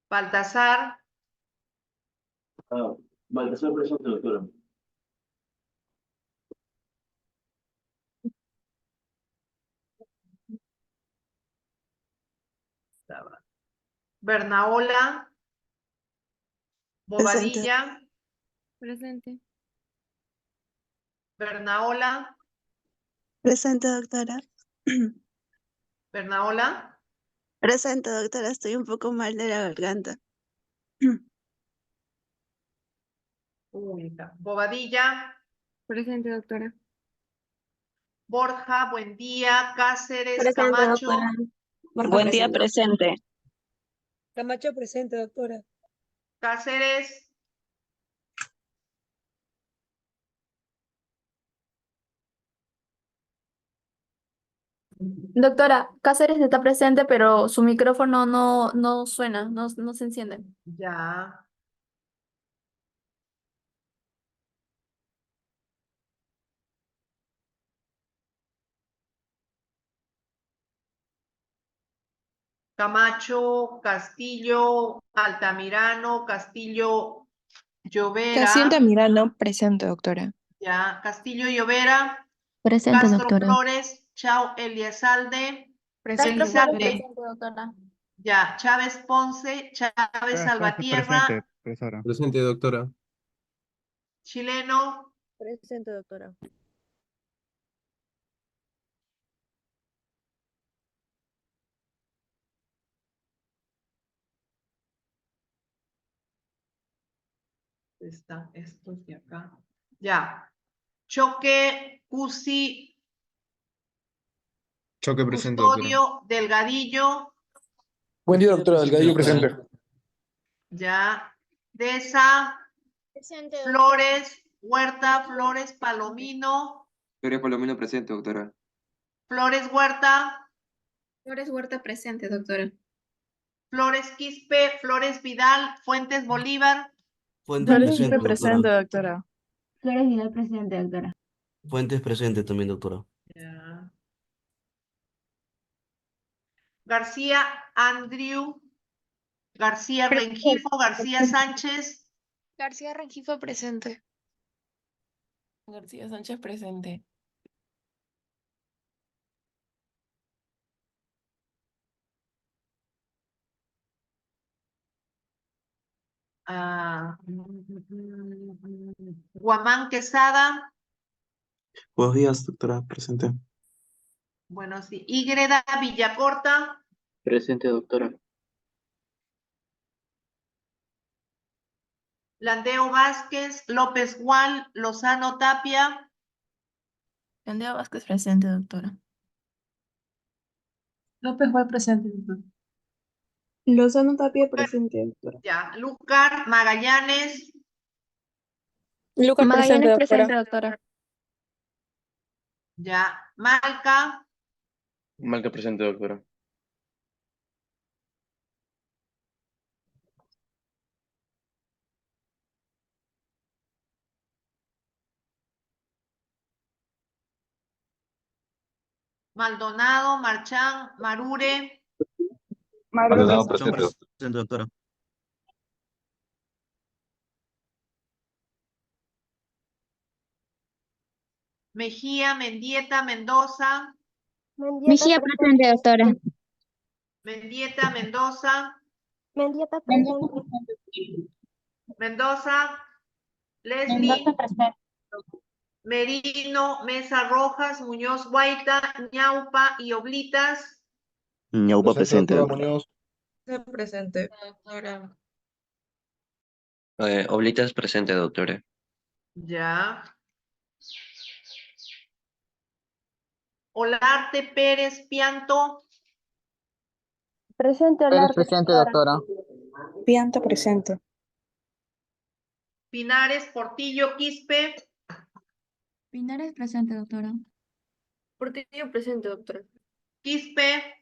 Baltasar, Baltasar presente, doctora. Bernaola, Presente. Bobadilla, Presente. Bernaola, Presente, doctora. Bernaola, Presente, doctora. Estoy un poco mal de la garganta. Bobadilla, Presente, doctora. Borja, buen día, Cáceres, Presente, Camacho, doctora. Borja, Buen día, presente. presente. Camacho presente, doctora. Cáceres, Doctora, Cáceres está presente, pero su micrófono no suena, no se enciende. ya. Camacho, Castillo, Altamirano, Castillo, Castillo Llovera, Altamirano, presente, doctora. ya. Castillo, Llovera, Presente, Castro doctora. Flores, Chao Eliazalde, Castro Flores, Elizalde, presente, doctora. ya. Chávez Ponce, Chávez Salvatierra, Presente, doctora. Chileno, Presente, doctora. está estos de acá, ya. Choque, Cusi, Choque presente, doctora. Custodio, Delgadillo, Buen día, doctora. Delgadillo presente. ya. Deza, Presente, Flores, Huerta, Flores, Palomino, Gloria Palomino presente, doctora. Flores Huerta, Flores Huerta, presente, doctora. Flores Quispe, Flores Vidal, Fuentes Bolívar, Fuentes presente, Presente, doctora. doctora. Flores Vidal, presente, doctora. Fuentes presente también, doctora. ya. García Andrew, García Rengifo, García Sánchez, García Rengifo, presente. García Sánchez, presente. Guamán Quesada, Buenos días, doctora. Presente. bueno, sí, Ígreda Villacorta, Presente, doctora. Landeo Vázquez, López Gual, Lozano Tapia, Candida Vázquez, presente, doctora. López Gual presente, doctora. Lozano Tapia, presente, doctora. ya. Lucar Magallanes, Lucas, presente, Magallanes, doctora. presente, doctora. ya. Malca, Malca presente, doctora. Maldonado, Marchán, Marure, Maldonado Presente, presente. doctora. Mejía, Mendieta, Mendoza, Mejía, presente, doctora. Mendieta, Mendoza, Mendieta, presente. Mendoza, Leslie, presente. Merino, Mesa Rojas, Muñoz Guaita, Ñaupa y Oblitas, Ñaupa presente, doctora. Muñoz. Presente. Doctora. Oblitas presente, doctora. ya. Olarte, Pérez, Pianto, Presente, Pérez Olarte, presente, doctora. Pianta, presente. Pinares, Portillo, Quispe, Pinares, presente, doctora. Portillo, presente, doctora. Quispe,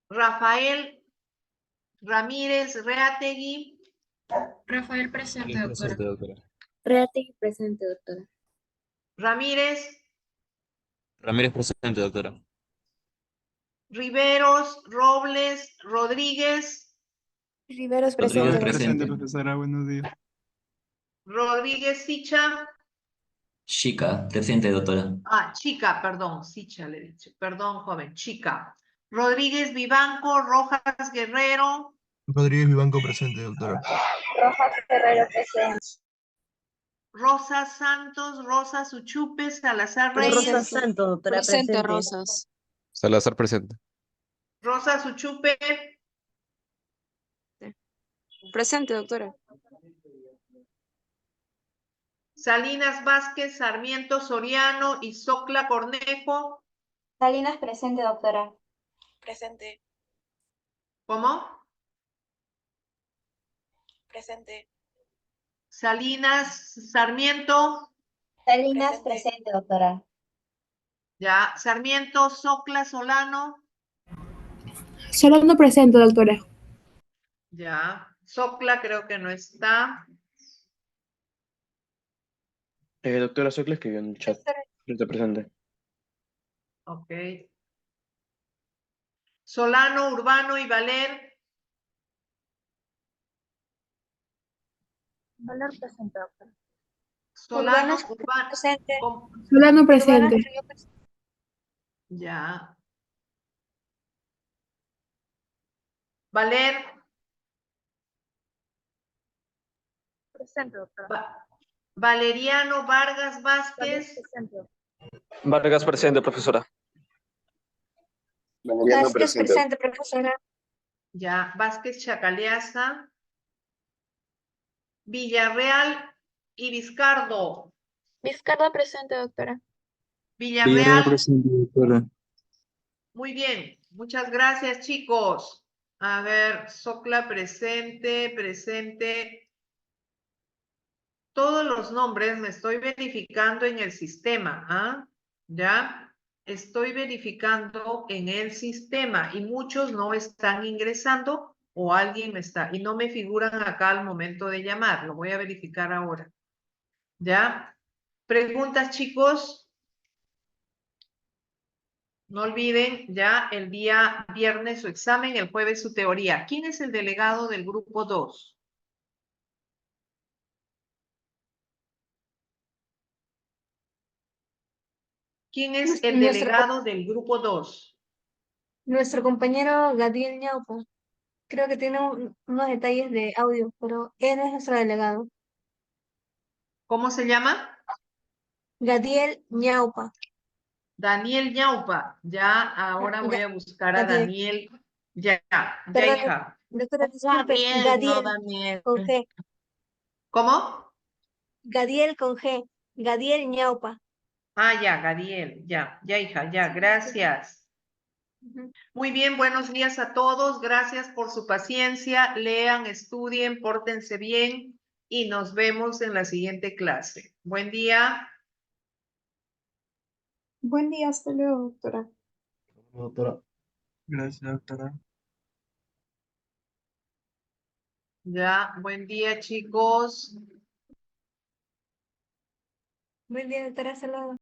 Rafael Ramírez Reategui. Rafael presente, doctora. doctora. Reategui presente, doctora. Ramírez. Ramírez presente, doctora. Riveros, Robles, Rodríguez. Riveros Rodríguez presente, presente. profesora, buenos días. Rodríguez Sicha. Chica, presente, doctora. Ah, Chica, perdón, Sicha le he dicho. Perdón, joven, Chica. Rodríguez Vivanco, Rojas Guerrero. Rodríguez Vivanco presente, doctora. Rojas Ferrero presente. Rosa Santos, Rosa Suchupe, Salazar Reyes. Rosa Santos, doctora, presente. Rosas. Salazar presente. Rosa Suchupe. Presente, doctora. Salinas Vázquez, Sarmiento Soriano y Socla Cornejo. Salinas presente, doctora. Presente. ¿Cómo? Presente. Salinas Sarmiento. Salinas presente, doctora. Ya. Sarmiento Socla Solano. Solano presente, doctora. Ya. Socla creo que no está. Doctora Socla escribió en el chat. Presente. Ok. Solano, Urbano y Valer. Valer presente, doctora. Solano, Urbano Urbano. presente. Solano Urbano escribió presente. Ya. Valer. Presente, doctora. Valeriano Vargas Vázquez. Vargas presente, profesora. Vázquez presente, profesora. Ya. Vázquez Chacaleaza. Villarreal y Vizcardo. Vizcarra presente, doctora. Villarreal. presente, doctora. Muy bien. Muchas gracias, chicos. A ver, Socla presente, presente. Todos los nombres me estoy verificando en el sistema, ¿ah? ¿Ya? Estoy verificando en el sistema y muchos no están ingresando o alguien me está y no me figuran acá al momento de llamar. Lo voy a verificar ahora. ¿Ya? ¿Preguntas, chicos? No olviden ya el día viernes su examen, el jueves su teoría. ¿Quién es el delegado del grupo 2? ¿Quién es el delegado del grupo 2? Nuestro compañero Gadiel Ñaupa. Creo que tiene unos detalles de audio, pero él es nuestro delegado. ¿Cómo se llama? Gadiel Ñaupa. Daniel Ñaupa. Ya, ahora voy a buscar a Gadiel. Daniel. Ya, Perdón, hija. doctora, disculpe. Gadiel Daniel. con G. ¿Cómo? Gadiel con G. Gadiel Ñaupa. Ah, ya, Gadiel. Ya, hija, ya. Gracias. Muy bien, buenos días a todos. Gracias por su paciencia. Lean, estudien, pórtense bien y nos vemos en la siguiente clase. Buen día. Buen día, hasta luego, doctora. Doctora. Gracias, doctora. Ya, buen día, chicos. Buen día, doctora. Hasta luego.